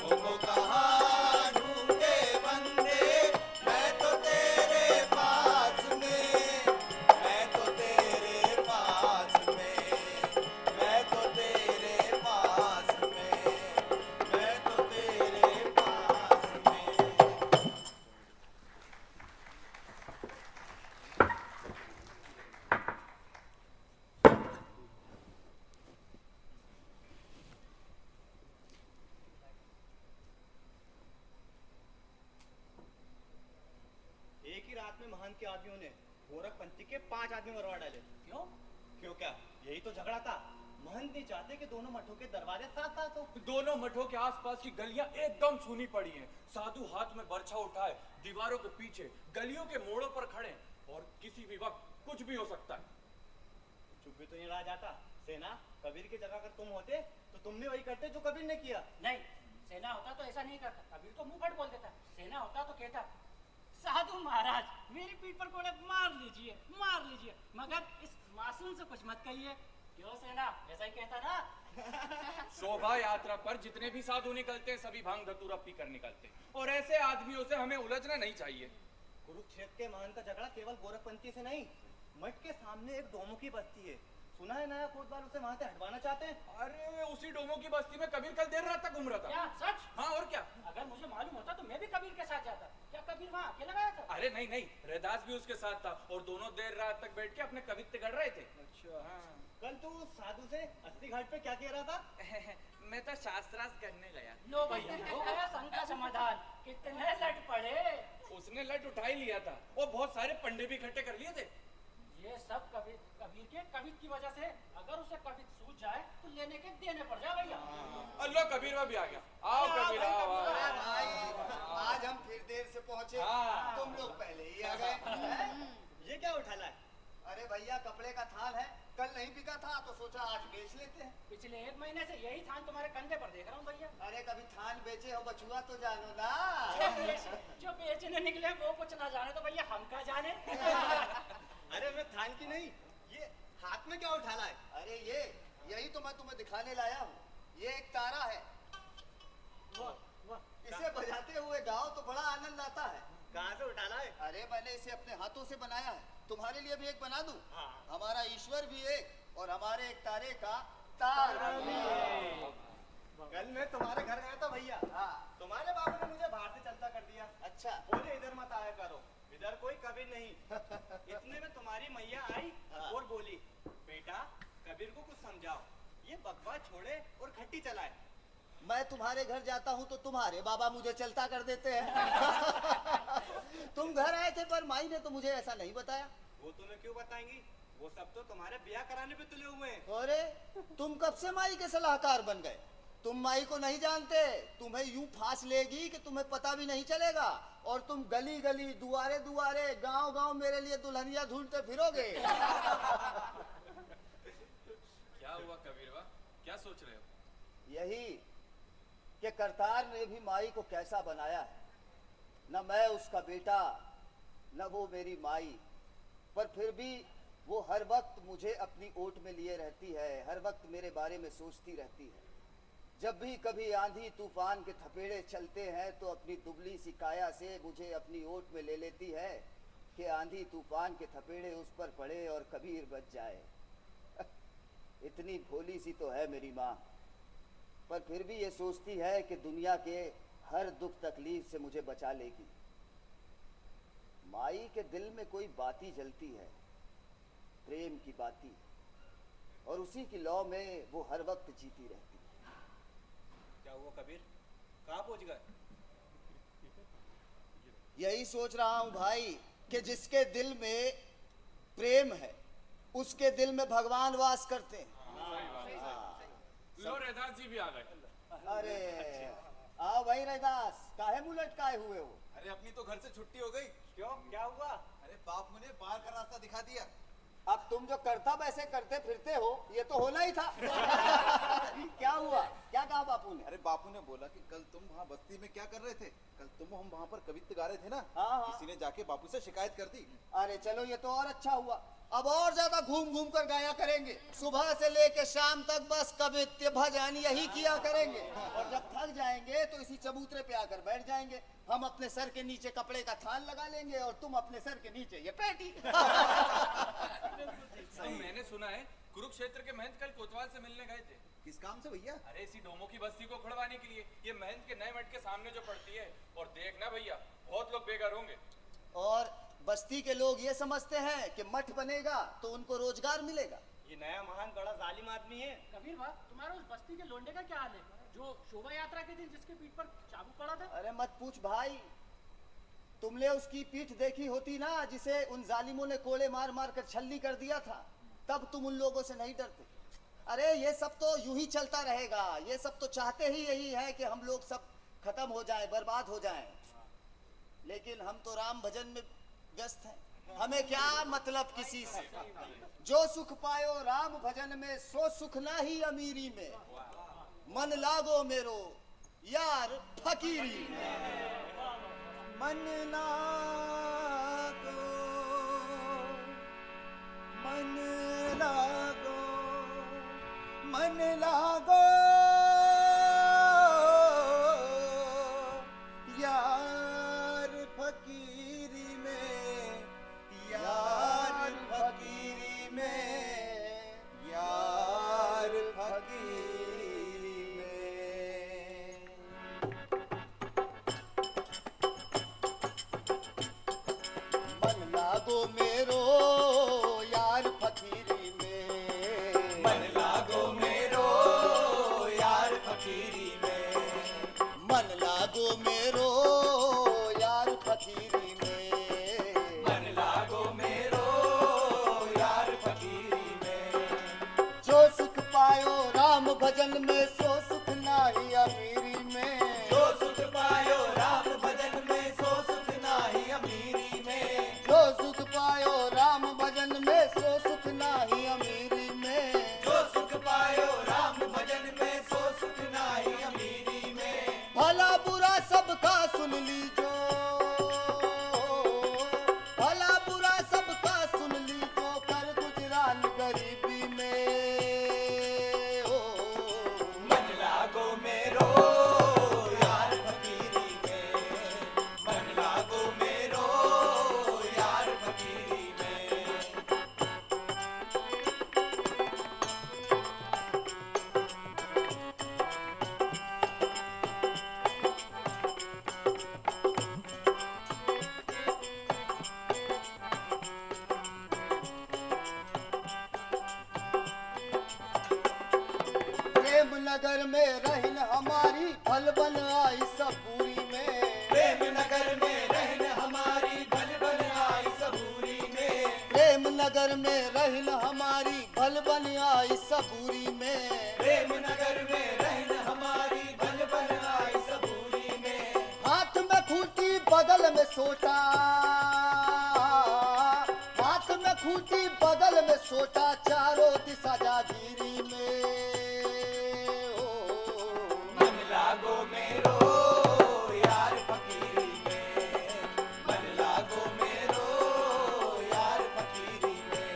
मोको कहाँ ढूंढे बंदे, मैं तो तेरे पास में, मैं तो तेरे पास में, मैं तो तेरे पास में, मैं तो तेरे पास में। एक ही रात में महंत के आदमियों ने गोरखपंथी के 5 आदमी मरवा डाले। क्यों? क्यों क्या? यही तो झगड़ा था। महंत नहीं चाहते कि दोनों मठों के दरवाजे साथ साथ हो। दोनों मठों के आसपास की गलियां एकदम सूनी पड़ी हैं। साधु हाथ में बर्छा उठाए, दीवारों के पीछे, गलियों के मोड़ों पर खड़े, और किसी भी वक्त कुछ भी हो सकता है। चुप भी तो नहीं रहा जाता। सेना, कबीर की जगह अगर तुम होते तो तुमने वही करते जो कबीर ने किया। नहीं, सेना होता तो ऐसा नहीं करता। कबीर तो मुंह फट बोल देता। सेना होता तो कहता, साधु महाराज, मेरी पीठ पर कोड़े मार लीजिए, मगर इस मासूम से कुछ मत कहिए। क्यों सेना, ऐसा ही कहता ना। शोभा यात्रा पर जितने भी साधु निकलते हैं सभी भांग धतूरा पीकर निकलते हैं, और ऐसे आदमियों से हमें उलझना नहीं चाहिए। कुरुक्षेत्र के महान का झगड़ा केवल गोरखपंथी से नहीं, मठ के सामने एक डोमो की बस्ती है, सुना है नया कोतवाल उसे वहां से हटवाना चाहते हैं। अरे उसी डोमो की बस्ती में कबीर कल देर रात तक घूम रहा था। क्या सच? हाँ और क्या। अगर मुझे मालूम होता तो मैं भी कबीर के साथ जाता। क्या कबीर वहाँ अकेला गया था? अरे नहीं नहीं, रैदास भी उसके साथ था और दोनों देर रात तक बैठ के अपने कवित्व गढ़ रहे थे। अच्छा हाँ। कल तू साधु से अस्सी घाट पे क्या कह रहा था? मैं तो शास्त्रार्थ करने गया। लो भैया, हो गया संग का समाधान। कितने लट पड़े। उसने लट उठा ही लिया था और बहुत सारे पंडे भी इकट्ठे कर लिए थे। ये सब कबीर के कवित की वजह से। अगर उसे कवित सूझ जाए तो लेने के देने पड़ जाए भैया। अल्लाह कबीर भी आ गया। आओ कबीर आओ। भाई आज हम फिर देर से पहुंचे, हाँ। तुम लोग पहले ही आ गए। ये क्या उठाना है? अरे भैया कपड़े का थान है, कल नहीं बिका था तो सोचा आज बेच लेते हैं। पिछले 1 महीने से यही थान तुम्हारे कंधे पर देख रहा हूँ भैया। अरे कभी थान बेचे हो बचुआ तो जानो ना। जो बेचने निकले वो कुछ ना जाने तो भैया हम क्या जाने। अरे मैं थान की नहीं, ये हाथ में क्या उठाना है? अरे यही तो मैं तुम्हें दिखाने लाया हूँ। ये एक तारा है, इसे बजाते हुए गाओ तो बड़ा आनंद आता है। कहाँ से उठाना है? अरे मैंने इसे अपने हाथों से बनाया है, तुम्हारे लिए भी एक बना दूं? हाँ। हमारा ईश्वर भी एक और हमारे एक तारे का तारा भी एक। कल मैं तुम्हारे घर गया था भैया। हाँ। तुम्हारे बाबू ने मुझे बाहर से चलता कर दिया। अच्छा। बोले इधर मत आया करो, इधर कोई कबीर नहीं। इतने में तुम्हारी मैया आई और बोली, बेटा कबीर को कुछ समझाओ, ये बकवास छोड़े और खट्टी चलाए। मैं तुम्हारे घर जाता हूँ तो तुम्हारे बाबा मुझे चलता कर देते हैं। तुम घर आए थे पर माई ने तो मुझे ऐसा नहीं बताया। वो तुम्हें क्यों बताएंगी? वो सब तो तुम्हारे ब्याह कराने पे तुले हुए हैं। अरे तुम कब से माई के सलाहकार बन गए? तुम माई को नहीं जानते, तुम्हें यूं फांस लेगी कि तुम्हें पता भी नहीं चलेगा और तुम गली गली दुआरे दुआरे गांव गांव मेरे लिए दुल्हनिया ढूंढते फिरोगे। क्या हुआ कबीर वाह, क्या सोच रहे हो? यही कि करतार ने भी माई को कैसा बनाया है, न मैं उसका बेटा न वो मेरी माई, पर फिर भी वो हर वक्त मुझे अपनी ओट में लिए रहती है, हर वक्त मेरे बारे में सोचती रहती है। जब भी कभी आंधी तूफान के थपेड़े चलते हैं तो अपनी दुबली सी काया से मुझे अपनी ओट में ले लेती है कि आंधी तूफान के थपेड़े उस पर पड़े और कबीर बच जाए। इतनी भोली सी तो है मेरी माँ, पर फिर भी ये सोचती है कि दुनिया के हर दुख तकलीफ से मुझे बचा लेगी। माई के दिल में कोई बाती जलती है, प्रेम की बाती, और उसी की लौ में वो हर वक्त जीती रहती है। क्या हुआ कबीर, कहाँ पहुंच गए? यही सोच रहा हूँ भाई कि जिसके दिल में प्रेम है उसके दिल में भगवान वास करते हैं। लो रैदास जी भी आ गए। अरे आओ भाई रैदास, काहे मुंह लटकाए हुए हो? अरे अपनी तो घर से छुट्टी हो गई। क्यों, क्या हुआ? अरे बाप मुझे बाहर का रास्ता दिखा दिया। अब तुम जो करता वैसे करते फिरते हो, ये तो होना ही था। क्या हुआ, क्या कहा बापू ने? अरे बापू ने बोला कि कल तुम वहाँ बस्ती में क्या कर रहे थे? कल तुम हम वहाँ पर कवित्व गा रहे थे ना। हाँ, हाँ। किसी ने जाके बापू से शिकायत कर दी। अरे चलो ये तो और अच्छा हुआ, अब और ज्यादा घूम घूम कर गाया करेंगे, सुबह से लेके शाम तक बस कवित्व भजन यही किया करेंगे, और जब थक जाएंगे तो इसी चबूतरे पे आकर बैठ जाएंगे। हम अपने सर के नीचे कपड़े का थान लगा लेंगे और तुम अपने सर के नीचे ये पेटी। तो मैंने सुना है कुरुक्षेत्र के महंत कल कोतवाल से मिलने गए थे। किस काम से भैया? अरे इसी डोमो की बस्ती को खुड़वाने के लिए। ये महंत के नए मठ के सामने जो पड़ती है, और देखना भैया बहुत लोग बेघर होंगे। और बस्ती के लोग ये समझते हैं कि मठ बनेगा तो उनको रोजगार मिलेगा। ये नया महान बड़ा जालिम आदमी है। कबीर भाई, तुम्हारा उस बस्ती के लोंडे का क्या हाल है जो शोभा यात्रा के दिन जिसके पीठ पर चाबुक पड़ा था? अरे मत पूछ भाई, तुमने उसकी पीठ देखी होती ना, जिसे उन जालिमों ने कोड़े मार मार कर छल्ली कर दिया था, तब तुम उन लोगों से नहीं डरते। अरे ये सब तो यूं ही चलता रहेगा, ये सब तो चाहते ही यही है कि हम लोग सब खत्म हो जाएं, बर्बाद हो जाएं। लेकिन हम तो राम भजन में व्यस्त हैं, हमें क्या मतलब किसी से। जो सुख पायो राम भजन में, सो सुख ना ही अमीरी में, मन लागो मेरो यार फकीरी में। मन ना मन लागो मन लागो यार फकीरी में यार फकीरी में यार फकीरी में। मन लागो मेरो यार फकीरी में मन लागो मेरो यार फकीरी में मन लागो मेरो यार फकीरी में मन लागो मेरो यार फकीरी में। जो सुख पायो राम भजन में सो सुख नाही अमीरी में जो सुख पायो राम भजन में सो सुख नाही अमीरी में जो सुख पायो राम भजन में सो सुख नाही अमीरी में जो सुख पायो राम भजन में सो सुख नाही अमीरी में। भला बुरा सबका सुन लीजो भला बुरा सबका सुन लीजो कर गुजरान गरीबी में ओ मन लागो मेरो यार फकीरी में मन लागो मेरो यार फकीरी में। प्रेम नगर में रहन हमारी फल बन आई सबूरी में प्रेम नगर में रहन हमारी भल भल आई सबूरी में प्रेम नगर में रहन हमारी भल बन आई सबूरी में प्रेम नगर में रहन हमारी भल भल आई सबूरी में। हाथ में खूंटी बगल में सोटा हाथ में खूंटी बगल में सोटा चारों दिशा जागीरी में ओ मन लागो मेरो यार फकीरी में मन लागो मेरो यार फकीरी में।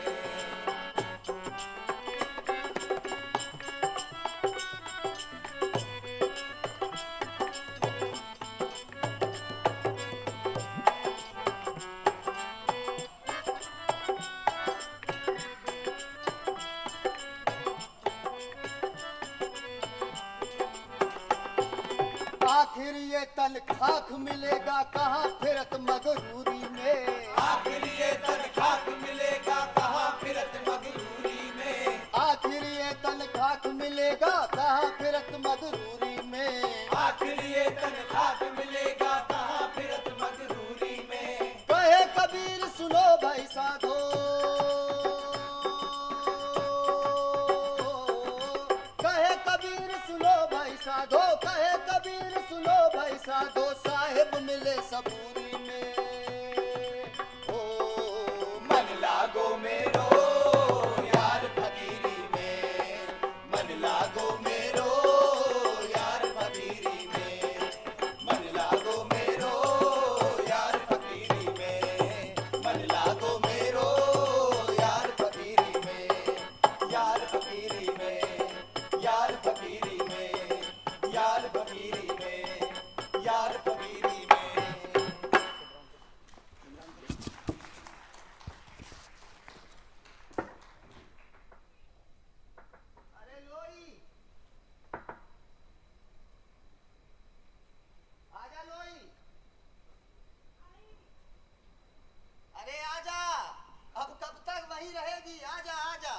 आखिर ये तन खाक मिलेगा कहाँ फिरत मगरूरी में आखिर ये तन खाक मिलेगा कहाँ फिरत मगरूरी में आखिर ये तन खाक मिलेगा कहाँ फिरत मगरूरी में आखिर ये तन खाक मिलेगा कहाँ फिरत मगरूरी में। कहे कबीर सुनो भाई साधो कहे कबीर सुनो भाई साधो कहे कबीर सुनो भाई साधो साहिब मिले सबूरी में ओ मन लागो मेरो यार फकीरी में मन लागो मेरो यार फकीरी में मन लागो मेरो यार फकीरी में मन लागो मेरो यार फकीरी में यार फकीरी में यार फकीरी में यार फकीरी में यार फकीरी में। अरे लोई आजा लोई अरे आजा अब कब तक वहीं रहेगी आजा आजा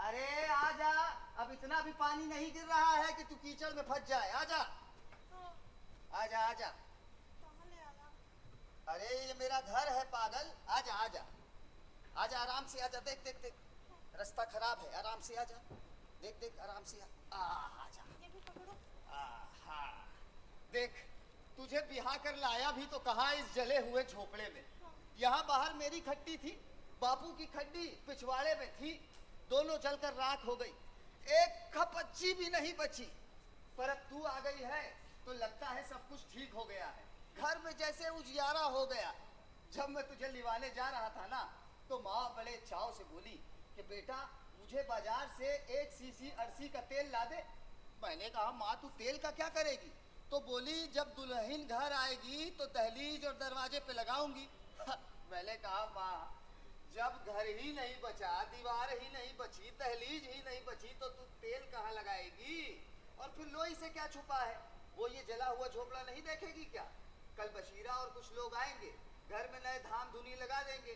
अरे आजा अब इतना भी पानी नहीं गिर रहा है कि तू कीचड़ में फंस जाए आजा आजा आजा अरे ये मेरा घर है पागल आजा आजा आजा आराम से आजा देख देख देख रास्ता खराब है आराम से आजा देख देख आराम से आजा हाँ देख तुझे बिहा कर लाया भी तो कहाँ इस जले हुए झोपड़े में यहाँ बाहर मेरी खट्टी थी बापू की खड्डी पिछवाड़े में थी दोनों जलकर राख हो गई एक खपच्ची भी नहीं बची पर अब तू आ गई है तो लगता है सब कुछ ठीक हो गया है घर में जैसे उजियारा हो गया जब मैं तुझे लिवाने जा रहा था ना, तो माँ बड़े चाव से बोली कि बेटा मुझे बाजार से 1 सीसी अरसी का तेल ला दे। मैंने कहा माँ तू तेल का क्या करेगी? तो बोली जब दुल्हन घर आएगी तो दहलीज और दरवाजे पे लगाऊंगी। मैंने कहा माँ जब घर ही नहीं बचा, दीवार ही नहीं बची, दहलीज ही नहीं बची, तो तू तेल कहाँ लगाएगी? और फिर लोई से क्या छुपा है? वो ये जला हुआ झोपड़ा नहीं देखेगी क्या? कल बशीरा और कुछ लोग आएंगे, घर में नए धाम धुनी लगा देंगे,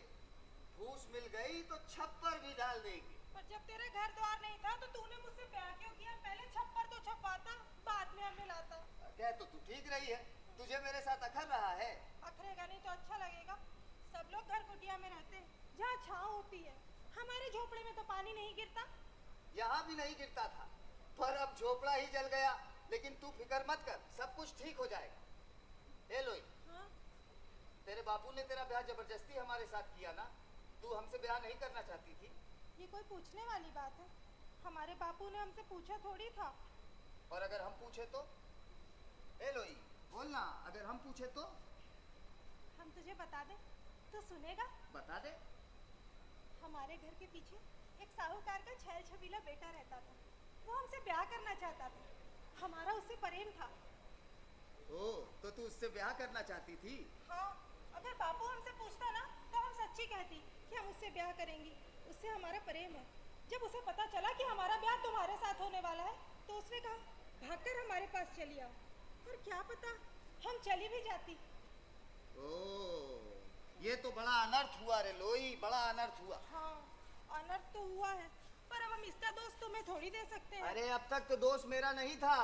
फूस मिल गई तो छप्पर भी डाल देंगे। पर जब तेरे घर द्वार नहीं था तो तूने मुझसे ब्याह क्यों किया? पहले छप्पर तो छपाता, बाद में हमें लाता। कह तो तू ठीक रही है, तुझे मेरे साथ अखर रहा है। अखरेगा नहीं तो अच्छा लगेगा। सब लोग घर कुटिया में रहते हैं जहाँ छाँव होती है। हमारे झोपड़े में तो पानी नहीं गिरता। यहाँ भी नहीं गिरता था, पर अब झोपड़ा ही जल गया। लेकिन तू फिक्र मत कर, सब कुछ ठीक हो जाएगा। ए लोई, हाँ? तेरे बापू ने तेरा ब्याह जबरदस्ती हमारे साथ किया ना? तू हमसे ब्याह नहीं करना चाहती थी? ये कोई पूछने वाली बात है? हमारे बापू ने हमसे पूछा थोड़ी था। और अगर हम पूछे तो? ए लोई बोलना, अगर हम पूछे तो? हम तुझे बता दे तो सुनेगा? बता दे। हमारे घर के पीछे एक साहूकार का छैल छबीला बेटा रहता था। वो हमसे ब्याह करना चाहता था। हमारा उससे प्रेम था। ओ, तो तू उससे ब्याह करना चाहती थी? हाँ, अगर बापू हमसे पूछता ना तो हम सच्ची कहती कि हम उससे ब्याह करेंगी। उससे हमारा प्रेम है। जब उसे पता चला कि हमारा ब्याह तुम्हारे साथ होने वाला है तो उसने कहा भागकर हमारे पास चली आओ। और क्या पता हम चली भी जाती। ओ, ये तो बड़ा अनर्थ हुआ रे लोई, बड़ा अनर्थ हुआ। हाँ, अनर्थ तो हुआ है, पर अब हम इसका दोष तुम्हें थोड़ी दे सकते हैं। अरे अब तक तो दोष मेरा नहीं था,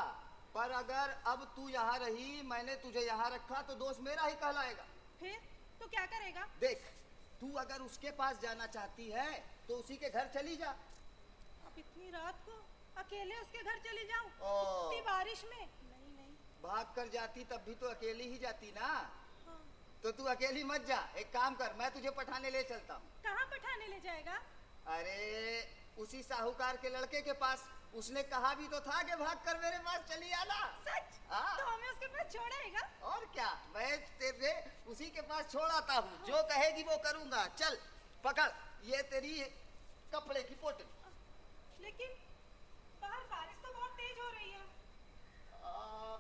पर अगर अब तू यहाँ रही, मैंने तुझे यहाँ रखा, तो दोष मेरा ही कहलाएगा। फिर तो क्या करेगा? देख, तू अगर उसके पास जाना चाहती है तो उसी के घर चली जा। अब इतनी रात को अकेले उसके घर चली जाऊं? ओ। इतनी बारिश में? नहीं नहीं। भाग कर जाती तब भी तो अकेली ही जाती ना। हाँ। तो तू अकेली मत जा, एक काम कर, मैं तुझे पठाने ले चलता हूँ। कहाँ पठाने ले जाएगा? अरे उसी साहूकार के लड़के के पास। उसने कहा भी तो था कि भाग कर मेरे पास चली आना। सच? हाँ। तो हमें उसके पास छोड़ेगा? और क्या, मैं तेरे उसी के पास छोड़ आता हूँ। जो कहेगी वो करूँगा। चल पकड़, ये तेरी कपड़े की पोटली। लेकिन बाहर बारिश तो बहुत तेज हो रही है।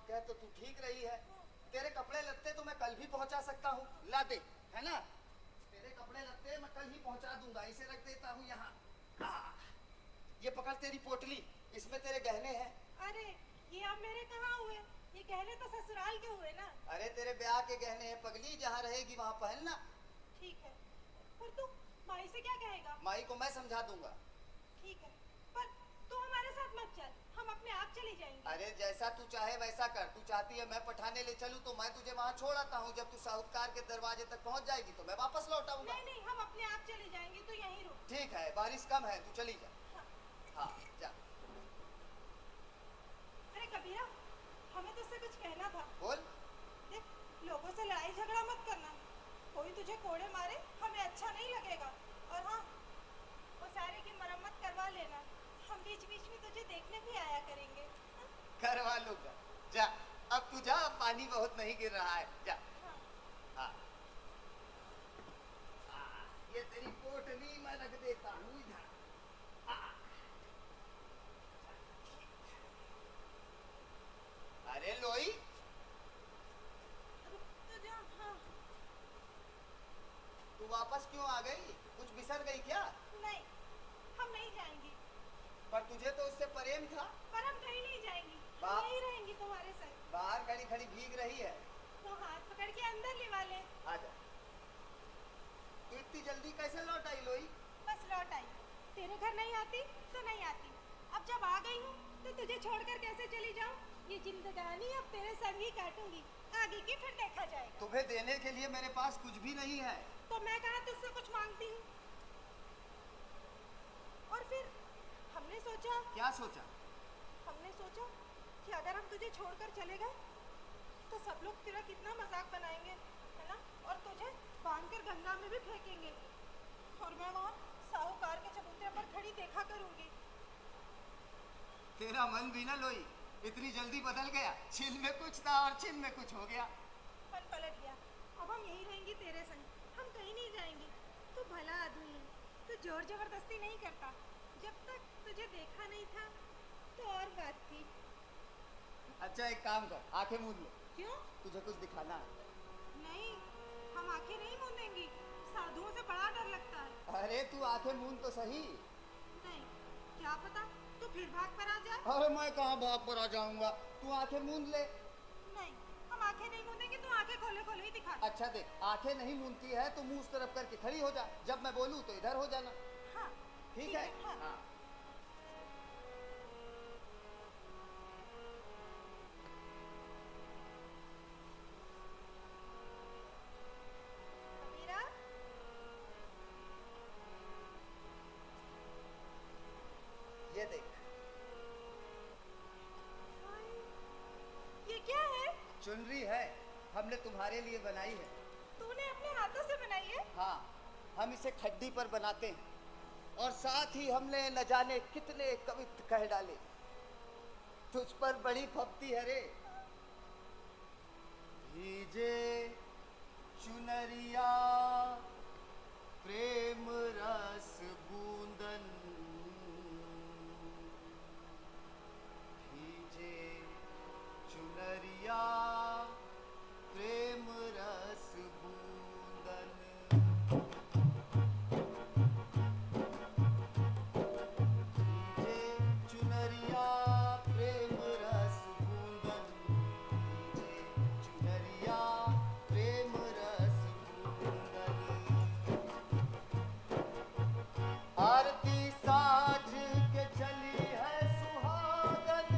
कह तो तू ठीक रही है। तेरे कपड़े लत्ते तो मैं कल भी पहुंचा सकता हूँ। ला दे, है ना? तेरे कपड़े लत्ते मैं कल ही पहुंचा दूंगा। इसे रख देता हूँ यहाँ। ये पकड़ तेरी पोटली, इसमें तेरे गहने हैं। अरे ये अब मेरे कहाँ हुए? ये गहने तो ससुराल के हुए ना। अरे तेरे ब्याह के गहने हैं पगली, जहाँ रहेगी वहाँ पहनना। ठीक है, पर तू माई से क्या कहेगा? माई को मैं समझा दूंगा। ठीक है, पर तू हमारे साथ मत चल, हम अपने आप चली जाएंगे। अरे जैसा तू चाहे वैसा कर। तू चाहती है मैं पठाने ले चलूं तो मैं तुझे वहाँ छोड़ आता हूँ। जब तू साहूकार के दरवाजे तक पहुँच जाएगी तो मैं वापस लौट आऊंगा। नहीं नहीं, हम अपने आप चले जाएंगे, तो यहीं रुक। ठीक है, बारिश कम है, तू चली जा। हाँ जा। अरे कबीरा, हमें तुझसे कुछ कहना था। बोल। देख, लोगों से लड़ाई झगड़ा मत करना। कोई तुझे कोड़े मारे हमें अच्छा नहीं लगेगा। और हाँ, वो सारे की मरम्मत करवा लेना। हम बीच बीच में तुझे देखने भी आया करेंगे। करवा लूंगा। जा, अब तू जा, पानी बहुत नहीं गिर रहा है। जा। हाँ। ये तेरी पोटली मैं रख देता हूँ इधर। अरे लोई, तो जा। हाँ। तू वापस क्यों आ गई? कुछ बिसर गई क्या? नहीं, हम नहीं जाएंगे। पर तुझे तो उससे प्रेम था। पर हम कहीं नहीं जाएंगे, बाप। हम यहीं रहेंगे तुम्हारे साथ। बाहर खड़ी खड़ी भीग रही है। तो हाथ पकड़ के अंदर लिवा ले। आजा। तू इतनी जल्दी कैसे लौट आई लोई? बस लौट आई। तेरे घर नहीं आती तो नहीं आती। अब जब आ गई हूँ तो तुझे छोड़कर कैसे चली जाऊँ? ये जिंदगानी अब तेरे संग ही काटूंगी। आगे की फिर देखा जाएगा। तुम्हें देने के लिए मेरे पास कुछ भी नहीं है। तो मैं कहाँ तुझसे कुछ मांगती हूँ? और फिर हमने सोचा। क्या सोचा? हमने सोचा कि अगर हम तुझे छोड़कर चले गए तो सब लोग तेरा कितना मजाक बनाएंगे, है ना? और तुझे बांधकर गंगा में भी फेंकेंगे। और मैं वहाँ साहूकार के चबूतरे पर खड़ी देखा करूंगी। तेरा मन भी ना लोई इतनी जल्दी बदल गया। छिल में कुछ था और छिल में कुछ हो गया। मन पलट गया। अब हम यहीं रहेंगे तेरे संग। हम भला आदमी है, तू जोर जबरदस्ती नहीं करता। जब तक तुझे देखा नहीं था तो और बात थी। अच्छा एक काम कर, आंखें मूंद ले। क्यों? तुझे कुछ दिखाना है? नहीं, हम आंखें नहीं मूंदेंगी, साधुओं से बड़ा डर लगता है। अरे तू आंखें मूंद तो सही। नहीं, क्या पता तू फिर भाग पर आ जाए। अरे मैं कहाँ भाग पर आ जाऊंगा, तू आंखें मूंद ले। नहीं, हम आंखें नहीं मूंदेंगे, तू आंखें खोले खोले ही दिखा। अच्छा देख, आंखें नहीं मूंदती है तो मुंह उस तरफ करके खड़ी हो जा, जब मैं बोलूँ तो इधर हो जाना। हाँ, ठीक है? हाँ। हाँ। कबीरा, ये देख, ये क्या है? चुनरी है, हमने तुम्हारे लिए बनाई है। तूने अपने हाथों से बनाई है? हाँ, हम इसे खड्डी पर बनाते हैं और साथ ही हमने न जाने कितने कवित्व कह डाले। तुझ पर बड़ी भक्ति है रे। भीजे चुनरिया प्रेम रस बूंदन, भीजे चुनरिया प्रेम रस बूंदन। भीजे चुनरिया प्रेम रस बूंदन, भीजे चुनरिया प्रेम रस बूंदन। आरती साज के चली है सुहागन,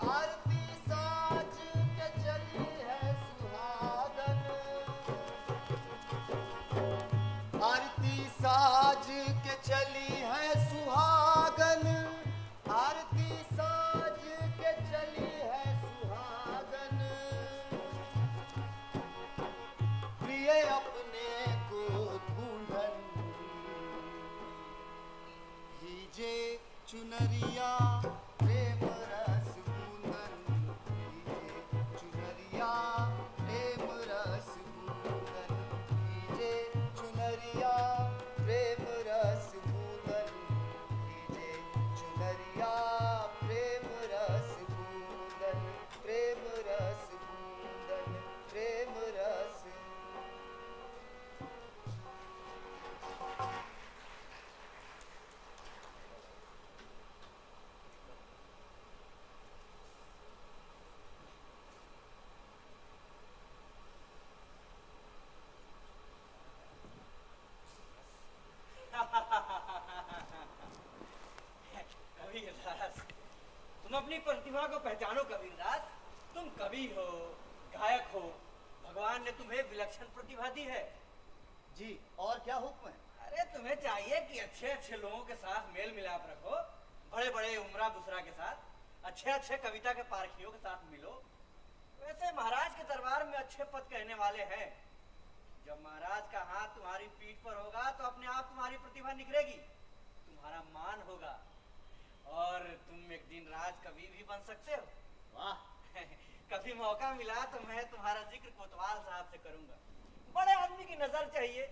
आरती साज के चली है सुहागन, आरती साज के चली है सुहागन, आरती साज के चली है सुहागन। प्रिय अपने को ढूंढन, भीजे चुनरिया प्रेम रस बूंदन, भीजे चुनरिया प्रेम रस बूंदन, भीजे चुनरिया प्रेम रस बूंदन, भीजे चुनरिया प्रेम रस बूंदन, प्रेम रस बूंदन, प्रेम रस। कबीरदास, तुम अपनी प्रतिभा को पहचानो कबीरदास। तुम कवि हो, गायक हो, भगवान ने तुम्हें विलक्षण प्रतिभा दी है। जी, और क्या हुक्म है? अरे तुम्हें चाहिए कि अच्छे अच्छे लोगों के साथ मेल मिलाप रखो, बड़े बड़े उमरा बुसरा के साथ, अच्छे अच्छे कविता के पारखियों के साथ मिलो। वैसे महाराज के दरबार में अच्छे पद कहने वाले हैं। जब महाराज का हाथ तुम्हारी पीठ पर होगा तो अपने आप तुम्हारी प्रतिभा निखरेगी, तुम्हारा मान होगा और तुम एक दिन राज कवि भी बन सकते हो। वाह! कभी मौका मिला तो मैं तुम्हारा जिक्र कोतवाल साहब से करूंगा। बड़े आदमी की नजर चाहिए,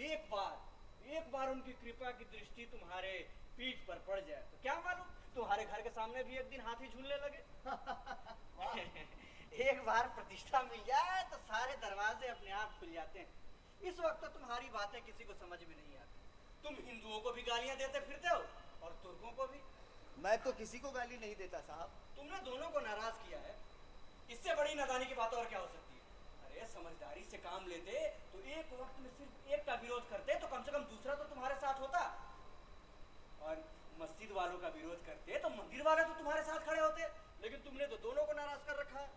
एक बार उनकी कृपा की दृष्टि तुम्हारे पीठ पर पड़ जाए तो क्या मालूम तुम्हारे घर के सामने भी एक दिन हाथी झूलने लगे। एक बार प्रतिष्ठा मिल जाए तो सारे दरवाजे अपने आप खुल जाते हैं। इस वक्त तो तुम्हारी बातें किसी को समझ में नहीं आती। तुम हिंदुओं को भी गालियां देते फिरते हो और तुर्कों को भी। मैं तो किसी को गाली नहीं देता साहब। तुमने दोनों को नाराज किया है, इससे बड़ी नादानी की बात और क्या हो सकती है। अरे समझदारी से काम लेते तो एक वक्त में सिर्फ एक का विरोध करते तो कम से कम दूसरा तो तुम्हारे साथ होता, और मस्जिद वालों का विरोध करते तो मंदिर वाले तो तुम्हारे साथ खड़े होते। लेकिन तुमने तो दोनों को नाराज कर रखा है।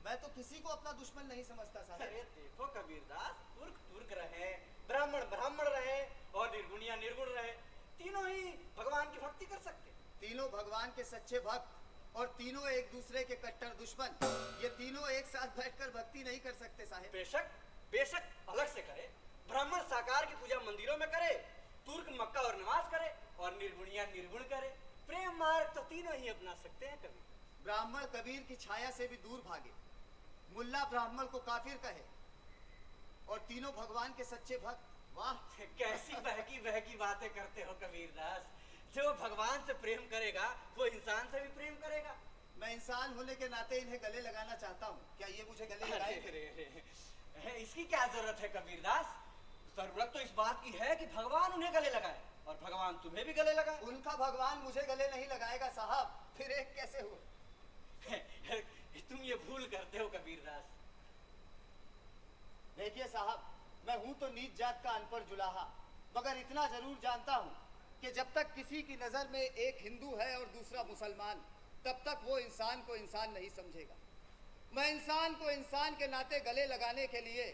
मैं तो किसी को अपना दुश्मन नहीं समझता साहब। अरे देखो कबीरदास, तुर्क तुर्क रहे, ब्राह्मण ब्राह्मण रहे और निर्गुणिया निर्गुण रहे, तीनों ही भगवान की भक्ति कर सकते। तीनों भगवान के सच्चे भक्त और तीनों एक दूसरे के कट्टर दुश्मन, ये तीनों एक साथ बैठकर भक्ति नहीं कर सकते साहब। बेशक बेशक अलग से करे, ब्राह्मण साकार की पूजा मंदिरों में करे, तुर्क मक्का और नमाज करे और निर्गुणिया निर्गुण करे। प्रेम मार्ग तो तीनों ही अपना सकते हैं। कभी ब्राह्मण कबीर की छाया से भी दूर भागे, मुल्ला ब्राह्मण को काफिर कहे और तीनों भगवान के सच्चे भक्त वाह, कैसी बहकी बहकी बातें करते हो कबीरदास। जो भगवान से प्रेम करेगा वो इंसान से भी प्रेम करेगा। मैं इंसान होने के नाते इन्हें गले लगाना चाहता हूँ, क्या ये मुझे गले लगाएंगे? अरे, इसकी क्या जरूरत है कबीरदास? जरूरत तो इस बात की है कि भगवान उन्हें गले लगाए और भगवान तुम्हें भी गले लगाए। उनका भगवान मुझे गले नहीं लगाएगा साहब, फिर एक कैसे हो? तुम ये भूल करते हो कबीरदास। देखिए साहब, मैं हूं तो नीच जात का अनपढ़ जुलाहा, मगर इतना जरूर जानता हूं कि जब तक किसी की नजर में एक हिंदू है और दूसरा मुसलमान, तब तक वो इंसान को इंसान नहीं समझेगा। मैं इंसान को इंसान के नाते गले लगाने के लिए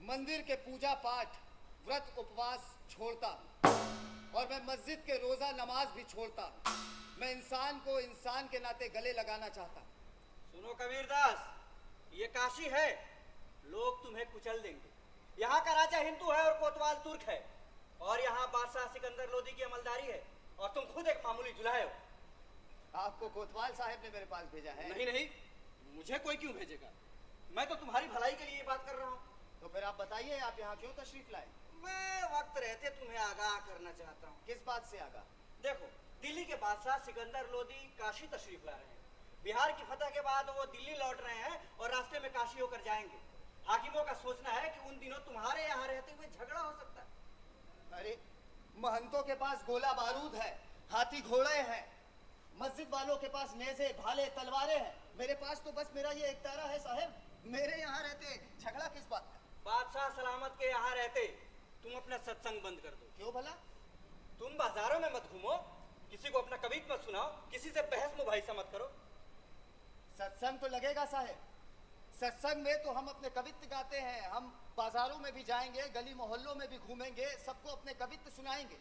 मंदिर के पूजा पाठ, व्रत उपवास छोड़ता हूं और मैं मस्जिद के रोजा नमाज भी छोड़ता हूं। मैं इंसान को इंसान के नाते गले लगाना चाहता हूं। सुनो कबीरदास, ये काशी है, लोग तुम्हें कुचल देंगे। यहाँ का राजा हिंदू है और कोतवाल तुर्क है, और यहाँ बादशाह सिकंदर लोदी की अमलदारी है, और तुम खुद एक मामूली जुलाहे हो। आपको कोतवाल साहब ने मेरे पास भेजा है? नहीं नहीं, मुझे कोई क्यों भेजेगा? मैं तो तुम्हारी भलाई के लिए ये बात कर रहा हूँ। तो फिर आप बताइए, आप यहाँ क्यों तशरीफ लाए? मैं वक्त रहते तुम्हें आगाह करना चाहता हूँ। किस बात से आगाह? देखो, दिल्ली के बादशाह सिकंदर लोदी काशी तशरीफ ला रहे हैं। बिहार की फतह के बाद वो दिल्ली लौट रहे हैं और रास्ते में काशी होकर जाएंगे। हाकिमों का सोचना है कि उन दिनों तुम्हारे यहाँ रहते हुए झगड़ा हो सकता है। अरे, महंतों के पास गोला बारूद है, हाथी घोड़े हैं, मस्जिद वालों के पास नेज़े, भाले, तलवारें हैं। मेरे पास तो बस मेरा ये एक तारा है साहब। मेरे यहाँ रहते झगड़ा किस बात का? बादशाह सलामत के यहाँ रहते तुम अपना सत्संग बंद कर दो। क्यों भला? तुम बाजारों में मत घूमो, किसी को अपना कवित्व मत सुनाओ, किसी से बहस मुबाहिसा मत करो। सत्संग तो लगेगा साहब। सत्संग में तो हम अपने कवित्व गाते हैं, हम बाजारों में भी जाएंगे, गली मोहल्लों में भी घूमेंगे, सबको अपने कवित्व सुनाएंगे।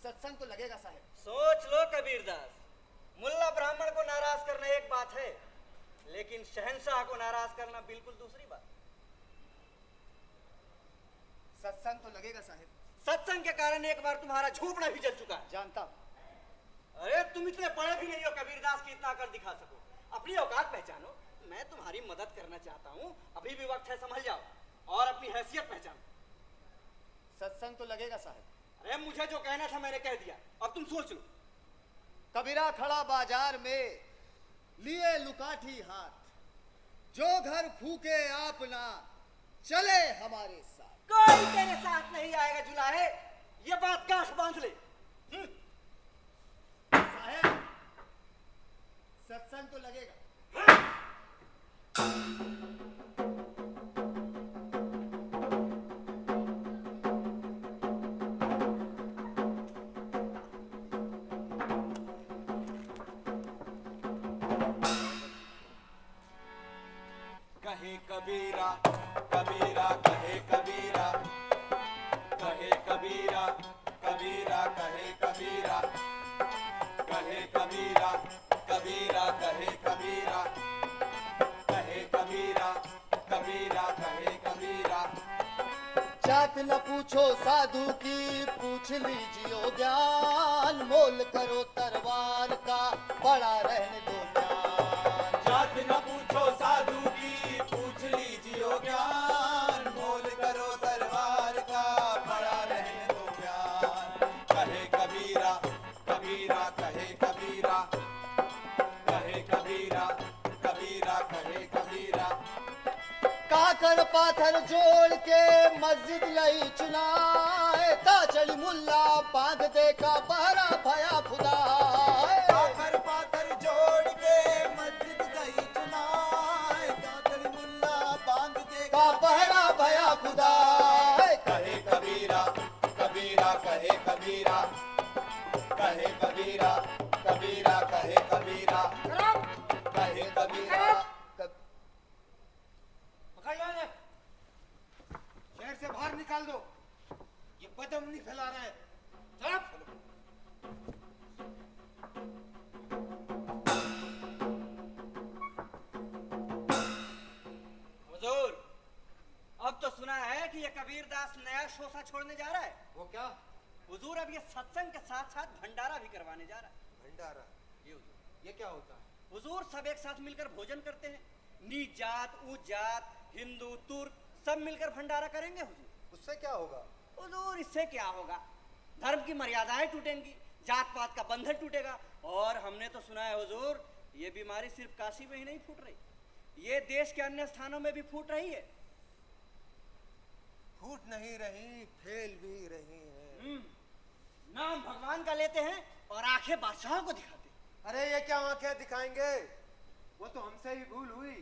सत्संग तो लगेगा साहब। सोच लो कबीरदास, मुल्ला ब्राह्मण को नाराज करना एक बात है, लेकिन शहंशाह को नाराज करना बिल्कुल दूसरी बात। सत्संग तो लगेगा साहब। सत्संग के कारण एक बार तुम्हारा झोपड़ा भी जल चुका है। जानता हूं। अरे तुम इतने बड़े भी नहीं हो कबीरदास की इतना कर दिखा सको। अपनी औकात पहचानो, मैं तुम्हारी मदद करना चाहता हूँ, अभी भी वक्त है, समझ जाओ और अपनी हैसियत पहचानो। सत्संग तो लगेगा साहब। अरे मुझे जो कहना था मैंने कह दिया, अब तुम सोच लो। कबीरा खड़ा बाजार में लिए लुकाठी हाथ, जो घर फूके आप ना चले हमारे साथ। कोई तेरे साथ नहीं आएगा जुलाहे, ये बात गांठ बांध ले। साहब, सत्संग तो लगेगा। कहे कबीरा कबीरा कहे कबीरा, कहे कबीरा कबीरा कहे कबीरा, कहे कबीरा कबीरा कहे कबीरा, कहे कबीरा कबीरा कहे कबीरा। जात न पूछो साधु की, पूछ लीजियो ज्ञान, मोल करो तरवार का, बड़ा रहने दो ज्ञान। जात न पूछो साधु की, पूछ लीजियो ज्ञान, मोल करो तरवार का, बड़ा रहने दो ज्ञान। कहे कबीरा कबीरा कहे कबीरा, कहे कबीरा कबीरा कहे कबीरा। काकर पाथर जोड़ के मस्जिद लई चुनाए, ताचड़ी मुल्ला बांध दे का बहरा भया खुदा। काकर पाथर जोड़ के मस्जिद लई चुनाए, ताचड़ी मुल्ला बांध दे का बहरा भया खुदा। कहे कबीरा कबीरा कहे कबीरा, कहे कबीरा कबीरा कहे कबीरा, कहे कबीरा। पकड़ लो इन्हें, शहर से बाहर निकाल दो, ये बदअमनी फैला रहे हैं। चलो। हुजूर, अब तो सुना है कि ये कबीरदास नया शोषा छोड़ने जा रहा है। वो क्या? हुजूर, अब ये सत्संग के साथ साथ भंडारा भी करवाने जा रहा है। भंडारा? ये क्या होता है? हुजूर, सब एक साथ मिलकर भोजन करते हैं, नीच जात ऊंच जात, हिंदू तुर्क सब मिलकर भंडारा करेंगे हुजूर। उससे क्या होगा? हुजूर इससे क्या होगा, धर्म की मर्यादाएं टूटेंगी, जात पात का बंधन टूटेगा। और हमने तो सुना है हुजूर, ये बीमारी सिर्फ काशी में ही नहीं फूट रही, ये देश के अन्य स्थानों में भी फूट रही है। फूट नहीं रही, फैल भी रही है। नाम भगवान का लेते हैं और आंखें बादशाहों को दिखाते हैं। अरे ये क्या आंखें दिखाएंगे, वो तो हमसे ही भूल हुई।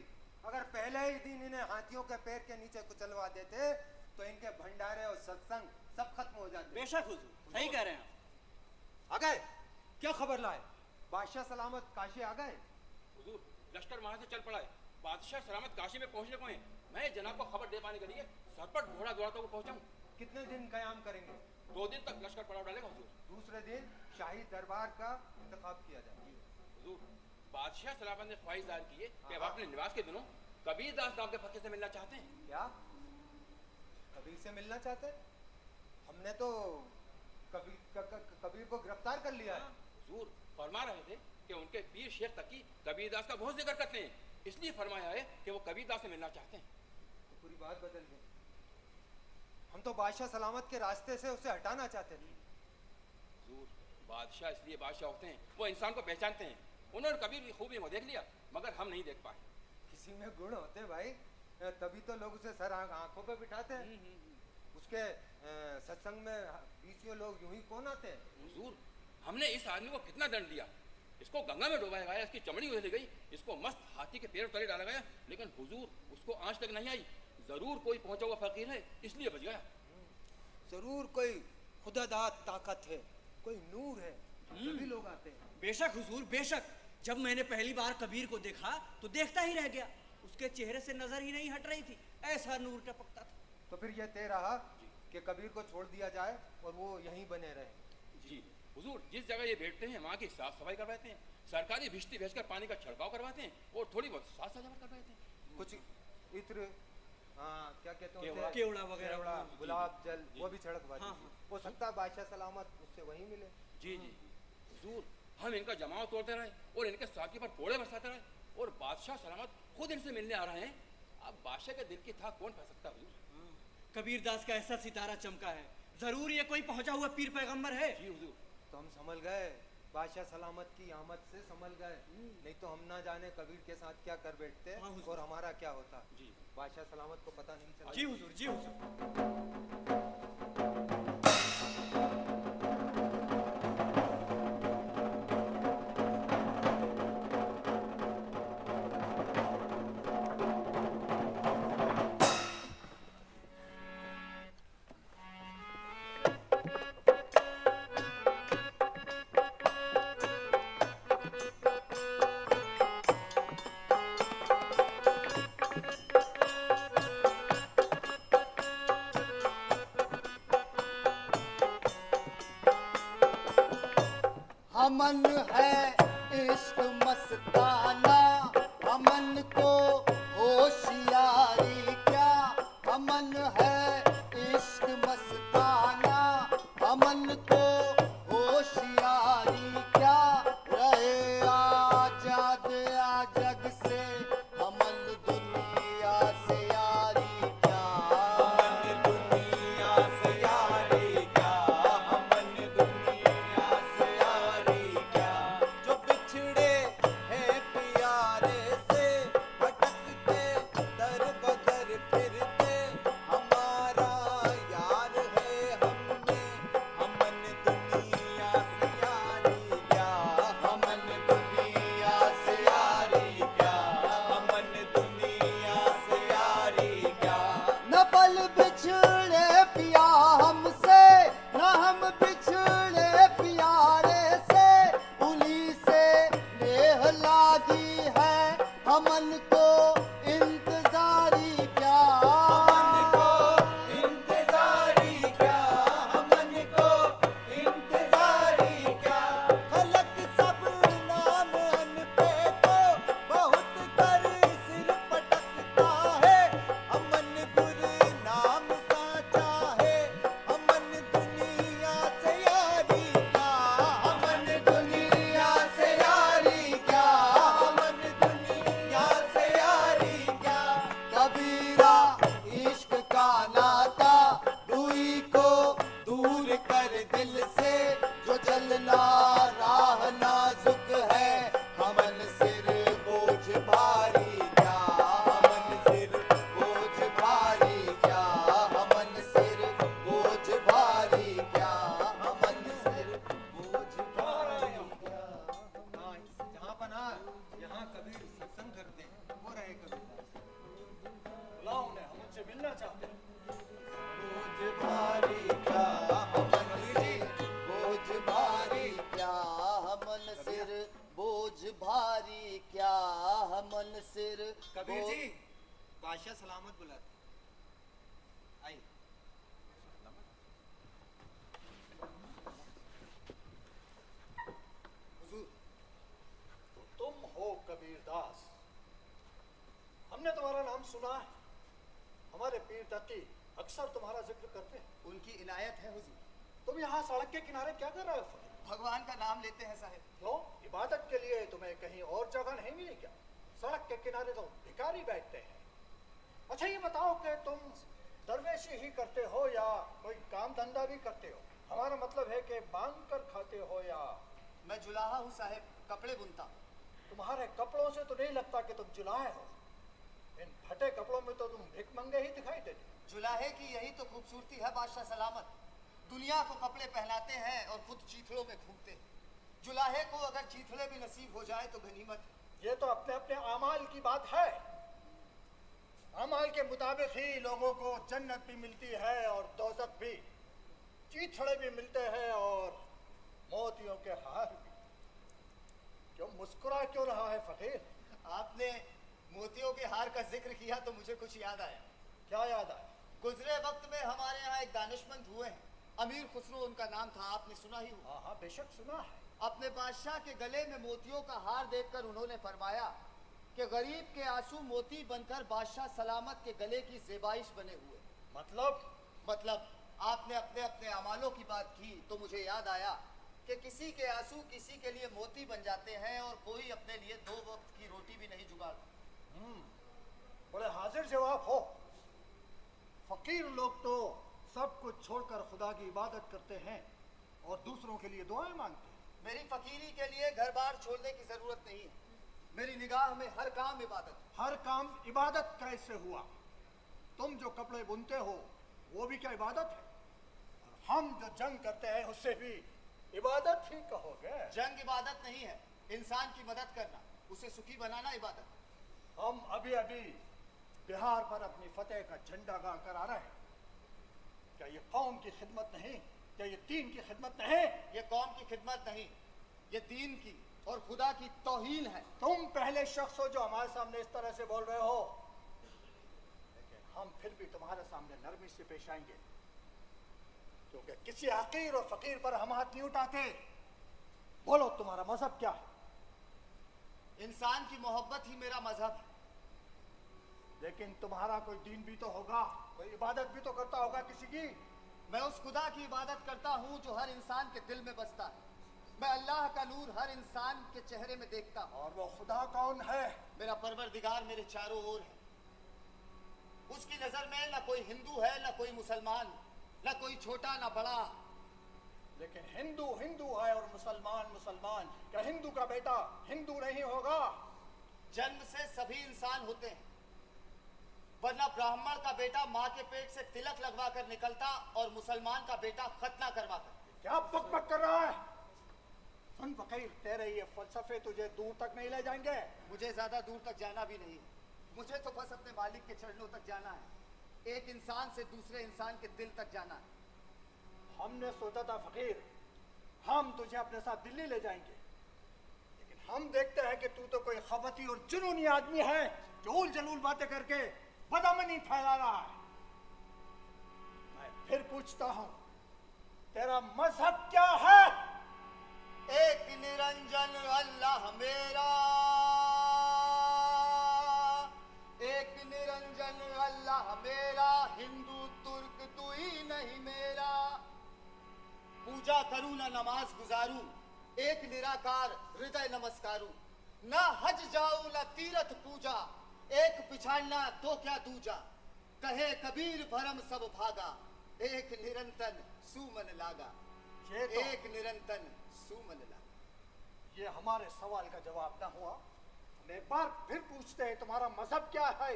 अगर पहले ही दिन इन्हें हाथियों के पैर के नीचे कुचलवा देते तो इनके भंडारे और सत्संग सब खत्म हो जाते। बेशक हुजूर, सही कह रहे हैं आप। आ गए, क्या खबर लाए? बादशाह सलामत काशी आ गए? हुजूर, लश्कर वहां से चल पड़ा है, बादशाह सलामत काशी में पहुंचने को है। मैं जनाब को खबर दे पाने के लिए सरपट घोड़ा दौड़ाता हुआ पहुंचा हूँ। कितने दिन कयाम करेंगे? 2 दिन तक लश्कर पड़ाव डालेगा हुजूर। दूसरे दिन शाही दरबार का इंतखाब किया जाए। हुजूर, बादशाह सलामत ने ख्वाहिश जाहिर की है कि अब अपने निवास के दिनों कबीर दास नाम के फकीर से मिलना चाहते हैं। क्या कबीर से मिलना चाहते हैं? हमने तो कबीर को गिरफ्तार कर लिया है। हुजूर फरमा रहे थे कि उनके पीर शेख तकी कबीर दास का बहुत जिक्र करते हैं, इसलिए फरमाया है कि वो कबीर दास से मिलना चाहते हैं। तो पूरी बात बदल गई। हम तो बादशाह सलामत के रास्ते से उसे हटाना चाहते थे। हुजूर, बादशाह इसलिए बादशाह होते हैं, वो इंसान को पहचानते हैं। उन्होंने कबीर की खूबी को देख लिया, मगर हम नहीं देख पाए। किसी में गुण होते हैं भाई, तभी तो लोग उसे सर आंखों पे बिठाते हैं। उसके सत्संग में 20 लोग यूं ही कौन आते हैं? हुजूर, हमने इस आदमी को कितना दंड दिया, इसको गंगा में डुबाया गया, इसकी चमड़ी उधेली गई, इसको मस्त हाथी के पैर तले डाला गया, लेकिन हुजूर उसको आंच तक नहीं आई। जरूर कोई पहुंचा हुआ फकीर है, इसलिए बच गया। जरूर कोई खुदादाद ताकत है, कोई नूर है, सभी लोग आते हैं। बेशक हुजूर, बेशक। जब मैंने पहली बार कबीर को देखा तो देखता ही रह गया, उसके चेहरे से नजर ही नहीं हट रही थी, ऐसा नूर टपकता था। तो फिर यह तय रहा कि कबीर को छोड़ दिया जाए और वो यहीं बने रहे। जी हुजूर, जिस जगह ये बैठते हैं वहाँ की साफ सफाई करवाते हैं, सरकारी भिश्ती भेजकर पानी का छिड़काव करवाते हैं और थोड़ी बहुत साज सजावट करवाते हैं। कुछ इत्र, हाँ क्या कहते हैं, केवड़ा वगैरह, केवड़ा, गुलाब जल, वो भी छिड़कवा हाँ, दीजिए। हो सकता है बादशाह सलामत उससे वहीं मिले। जी जी हुजूर, हम इनका जमाव तोड़ते रहे और इनके साथी पर कोड़े बरसाते रहे, और बादशाह सलामत खुद इनसे मिलने आ रहे हैं। अब बादशाह के दिल की था कौन पा सकता हुजूर? कबीर दास का ऐसा सितारा चमका है, जरूर ये कोई पहुंचा हुआ पीर पैगंबर है। जी हुजूर। तो हम संभल गए, बादशाह सलामत की आमद से संभल गए, नहीं तो हम ना जाने कबीर के साथ क्या कर बैठते और हमारा क्या होता। जी बादशाह सलामत को पता नहीं चला। जी हुजूर, जी हुजूर। अमन है इश्क मस्ताना, अमन को होशियारी क्या। अमन है इश्क मस्ताना, अमन को होशियारी क्या। रहे आजाद जग से, अमन दुनिया से यारी क्या। अमन दुनिया से यारी क्या, अमन दुनिया से यारी क्या। जो बिछड़े हैं प्यारे से, भटक भारी क्या मन सिर। कबीर जी, बादशाह सलामत बुलाते। आइए। हुजूर, तो तुम हो कबीर दास। हमने तुम्हारा नाम सुना है। हमारे पीर तकी अक्सर तुम्हारा जिक्र करते हैं। उनकी इनायत है हुजूर। तुम यहाँ सड़क के किनारे क्या कर रहे हो? भगवान का नाम लेते हैं साहिब। क्यों? इबादत के लिए तुम्हें कहीं और जगह नहीं मिली क्या? सड़क के किनारे तो भिखारी बैठते हैं। अच्छा ये बताओ कि तुम दरवेशी ही करते हो या कोई काम धंधा भी करते हो? हमारा मतलब है कि मांग कर खाते हो या? मैं जुलाहा हूँ साहिब, कपड़े बुनता। तुम्हारे कपड़ों से तो नहीं लगता कि तुम जुलाहे हो। इन फटे कपड़ों में तो तुम भिखमंगे ही दिखाई देते। जुलाहे की यही तो खूबसूरती है बादशाह सलामत। दुनिया को कपड़े पहनाते हैं और खुद चीथड़ों में घूमते हैं। जुलाहे को अगर चीथड़े भी नसीब हो जाए तो गनीमत। ये तो अपने अपने आमाल की बात है। आमाल के मुताबिक ही लोगों को जन्नत भी मिलती है और दोज़ख भी। चीथड़े भी मिलते हैं और मोतियों के हार भी। क्यों मुस्कुरा क्यों रहा है फकीर? आपने मोतियों के हार का जिक्र किया तो मुझे कुछ याद आया। क्या याद आया? गुजरे वक्त में हमारे यहाँ एक दानिशमंद हुए हैं, अमीर खुसरो उनका नाम था, आपने सुना ही होगा। हाँ बेशक सुना है। अपने बादशाह के गले में मोतियों का हार देखकर उन्होंने फरमाया कि गरीब के आंसू मोती बनकर बादशाह सलामत के गले की ज़ेबाइश बने हुए। मतलब आपने अपने अपने अमालों की बात की तो मुझे याद आया कि किसी के आंसू किसी के लिए मोती बन जाते हैं और कोई अपने लिए 2 वक्त की रोटी भी नहीं जुगाड़ता। बड़े हाजिर जवाब हो। फकीर लोग तो सब कुछ छोड़कर खुदा की इबादत करते हैं और दूसरों के लिए दुआएं मांगते हैं। मेरी फकीरी के लिए घर बार छोड़ने की जरूरत नहीं है। मेरी निगाह में हर काम इबादत। हर काम इबादत कैसे हुआ? तुम जो कपड़े बुनते हो वो भी क्या इबादत है? और हम जो जंग करते हैं उससे भी इबादत ही कहोगे? जंग इबादत नहीं है, इंसान की मदद करना, उसे सुखी बनाना इबादत। हम अभी अभी बिहार पर अपनी फतेह का झंडा गा कर आ रहे हैं। क्या ये कौम की खिदमत नहीं? क्या ये दीन की खिदमत नहीं? ये कौम की खिदमत नहीं, ये दीन की और खुदा की तौहीन है। तुम पहले शख्स हो जो हमारे सामने इस तरह से बोल रहे हो, लेकिन हम फिर भी तुम्हारे सामने नरमी से पेश आएंगे, क्योंकि किसी हकीर और फकीर पर हम हाथ नहीं उठाते। बोलो तुम्हारा मजहब क्या है? इंसान की मोहब्बत ही मेरा मजहब है। लेकिन तुम्हारा कोई दीन भी तो होगा, कोई इबादत भी तो करता होगा किसी की। मैं उस खुदा की इबादत करता हूँ जो हर इंसान के दिल में बसता है। मैं अल्लाह का नूर हर इंसान के चेहरे में देखता हूँ। और वो खुदा कौन है? मेरा परवरदिगार मेरे चारों ओर है। उसकी नजर में ना कोई हिंदू है, ना कोई मुसलमान, ना कोई छोटा ना बड़ा। लेकिन हिंदू हिंदू है और मुसलमान मुसलमान। क्या हिंदू का बेटा हिंदू नहीं होगा? जन्म से सभी इंसान होते हैं, वरना ब्राह्मण का बेटा माँ के पेट से तिलक लगवा कर निकलता और मुसलमान का बेटा खतना करवा कर। क्या बकबक कर रहा है? सुन फकीर, तेरे ये फलसफे तुझे दूर तक नहीं ले जाएंगे। मुझे ज्यादा दूर तक जाना भी नहीं, मुझे तो बस अपने मालिक के चरणों तक जाना है। एक इंसान से दूसरे इंसान के दिल तक जाना है। हमने सोचा था फकीर, हम तुझे अपने साथ दिल्ली ले जाएंगे, लेकिन हम देखते हैं कि तू तो कोई खबती और जुनूनी आदमी है जो उल जलूल बातें करके बदअमनी फैला रहा है। मैं फिर पूछता हूं, तेरा मजहब क्या है? एक निरंजन अल्लाह मेरा, एक निरंजन अल्लाह मेरा, हिंदू तुर्क तू ही नहीं मेरा। पूजा करूं ना नमाज गुजारूं, एक निराकार हृदय नमस्कारूं। ना हज जाऊं ना तीर्थ पूजा, एक पिछाड़ना तो क्या दूजा। कहे कबीर भरम सब भागा, एक निरंतन सुमन लागा। एक निरंतन सुमन लागा। ये हमारे सवाल का जवाब ना हुआ। हम एक बार फिर पूछते हैं, तुम्हारा मजहब क्या है?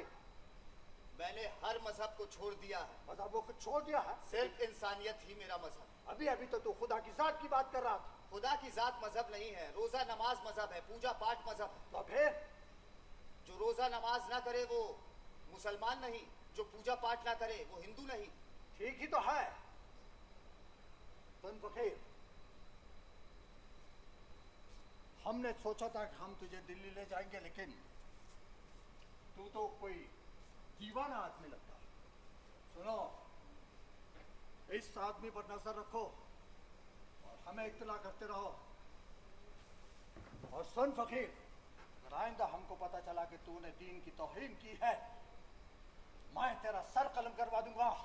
मैंने हर मजहब को छोड़ दिया है। मजहबों को छोड़ दिया है? सिर्फ इंसानियत ही मेरा मजहब। अभी अभी तो तू खुदा की जात की बात कर रहा था। खुदा की जात मजहब नहीं है, रोजा नमाज मजहब है, पूजा पाठ मजहब है। तो फिर जो रोजा नमाज ना करे वो मुसलमान नहीं, जो पूजा पाठ ना करे वो हिंदू नहीं। ठीक ही तो है। सुन फकीर, हमने सोचा था कि हम तुझे दिल्ली ले जाएंगे, लेकिन तू तो कोई दीवाना आदमी लगता है। सुनो, इस आदमी पर नजर रखो और हमें इत्तला करते रहो। और सुन फकीर, अगर आइंदा हमको पता चला कि तूने दीन की तौहीन की है, मैं तेरा सर कलम करवा दूंगा।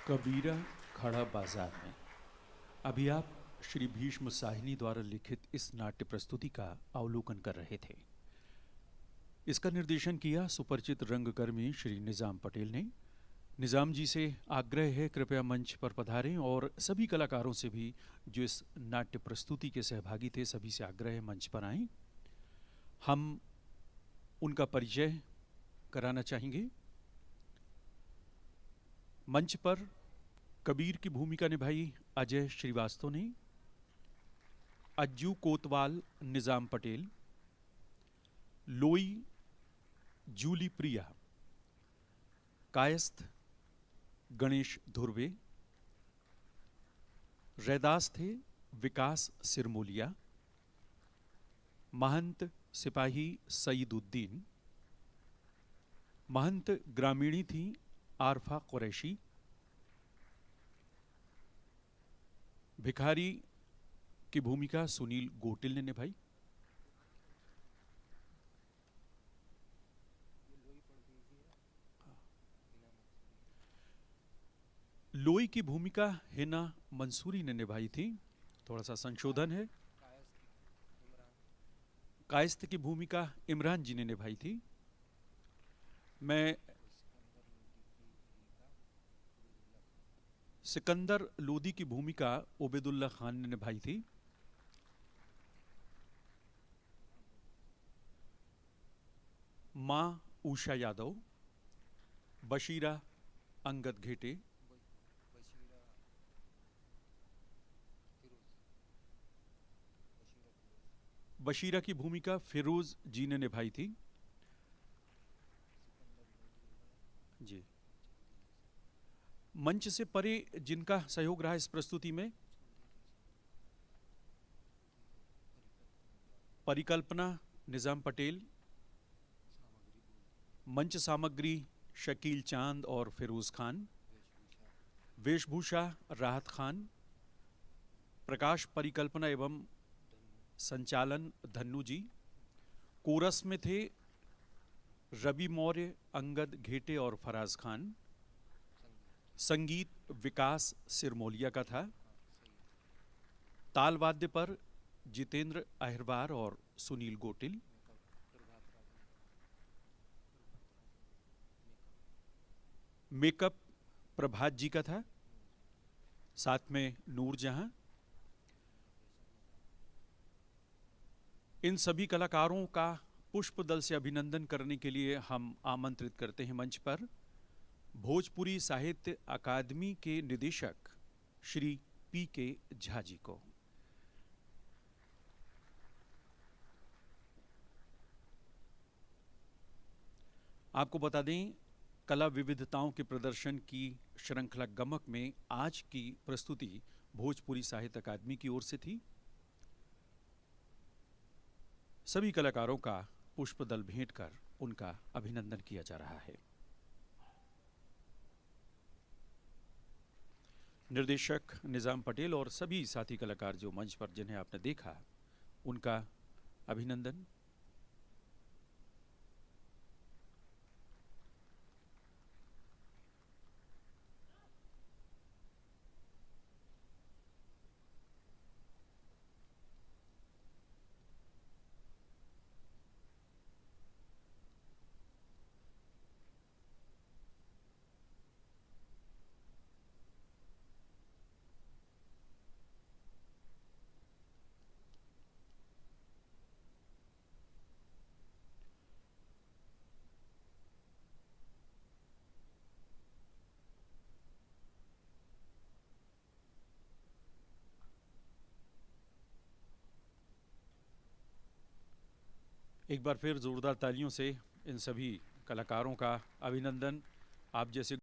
कबीरा खड़ा बाजार में। अभी आप श्री भीष्म साहिनी द्वारा लिखित इस नाट्य प्रस्तुति का अवलोकन कर रहे थे। इसका निर्देशन किया सुपरिचित रंगकर्मी श्री निजाम पटेल ने। निजाम जी से आग्रह है कृपया मंच पर पधारें और सभी कलाकारों से भी जो इस नाट्य प्रस्तुति के सहभागी थे सभी से आग्रह है मंच पर आएं। हम उनका परिचय कराना चाहेंगे। मंच पर कबीर की भूमिका निभाई अजय श्रीवास्तव ने, अज्जू कोतवाल निजाम पटेल, लोई जूली प्रिया, कायस्थ गणेश धुर्वे, रैदास थे विकास सिरमोलिया, महंत सिपाही सईदुद्दीन, महंत ग्रामीणी थी आरफा कुरैशी, भिखारी की भूमिका सुनील गोटिल ने निभाई। लोई की भूमिका हिना मंसूरी ने निभाई थी, थोड़ा सा संशोधन है। कायस्थ की भूमिका इमरान जी ने निभाई थी। मैं सिकंदर लोदी की भूमिका ओबेदुल्ला खान ने निभाई थी। मां उषा यादव, बशीरा अंगद घेटे, बशीरा की भूमिका फिरोज जी ने निभाई थी। जी, मंच से परे जिनका सहयोग रहा इस प्रस्तुति में, परिकल्पना निजाम पटेल, मंच सामग्री शकील चांद और फिरोज खान, वेशभूषा राहत खान, प्रकाश परिकल्पना एवं संचालन धन्नू जी, कोरस में थे रवि मौर्य, अंगद घेटे और फराज खान, संगीत विकास सिरमोलिया का था, ताल वाद्य पर जितेंद्र अहिरवार और सुनील गोटिल, मेकअप प्रभात जी का था, साथ में नूरजहां। इन सभी कलाकारों का पुष्प दल से अभिनंदन करने के लिए हम आमंत्रित करते हैं मंच पर भोजपुरी साहित्य अकादमी के निदेशक श्री पी.के. झा जी को। आपको बता दें, कला विविधताओं के प्रदर्शन की श्रृंखला गमक में आज की प्रस्तुति भोजपुरी साहित्य अकादमी की ओर से थी। सभी कलाकारों का पुष्पदल भेंट कर उनका अभिनंदन किया जा रहा है। निर्देशक निजाम पटेल और सभी साथी कलाकार जो मंच पर जिन्हें आपने देखा, उनका अभिनंदन। एक बार फिर ज़ोरदार तालियों से इन सभी कलाकारों का अभिनंदन। आप जैसे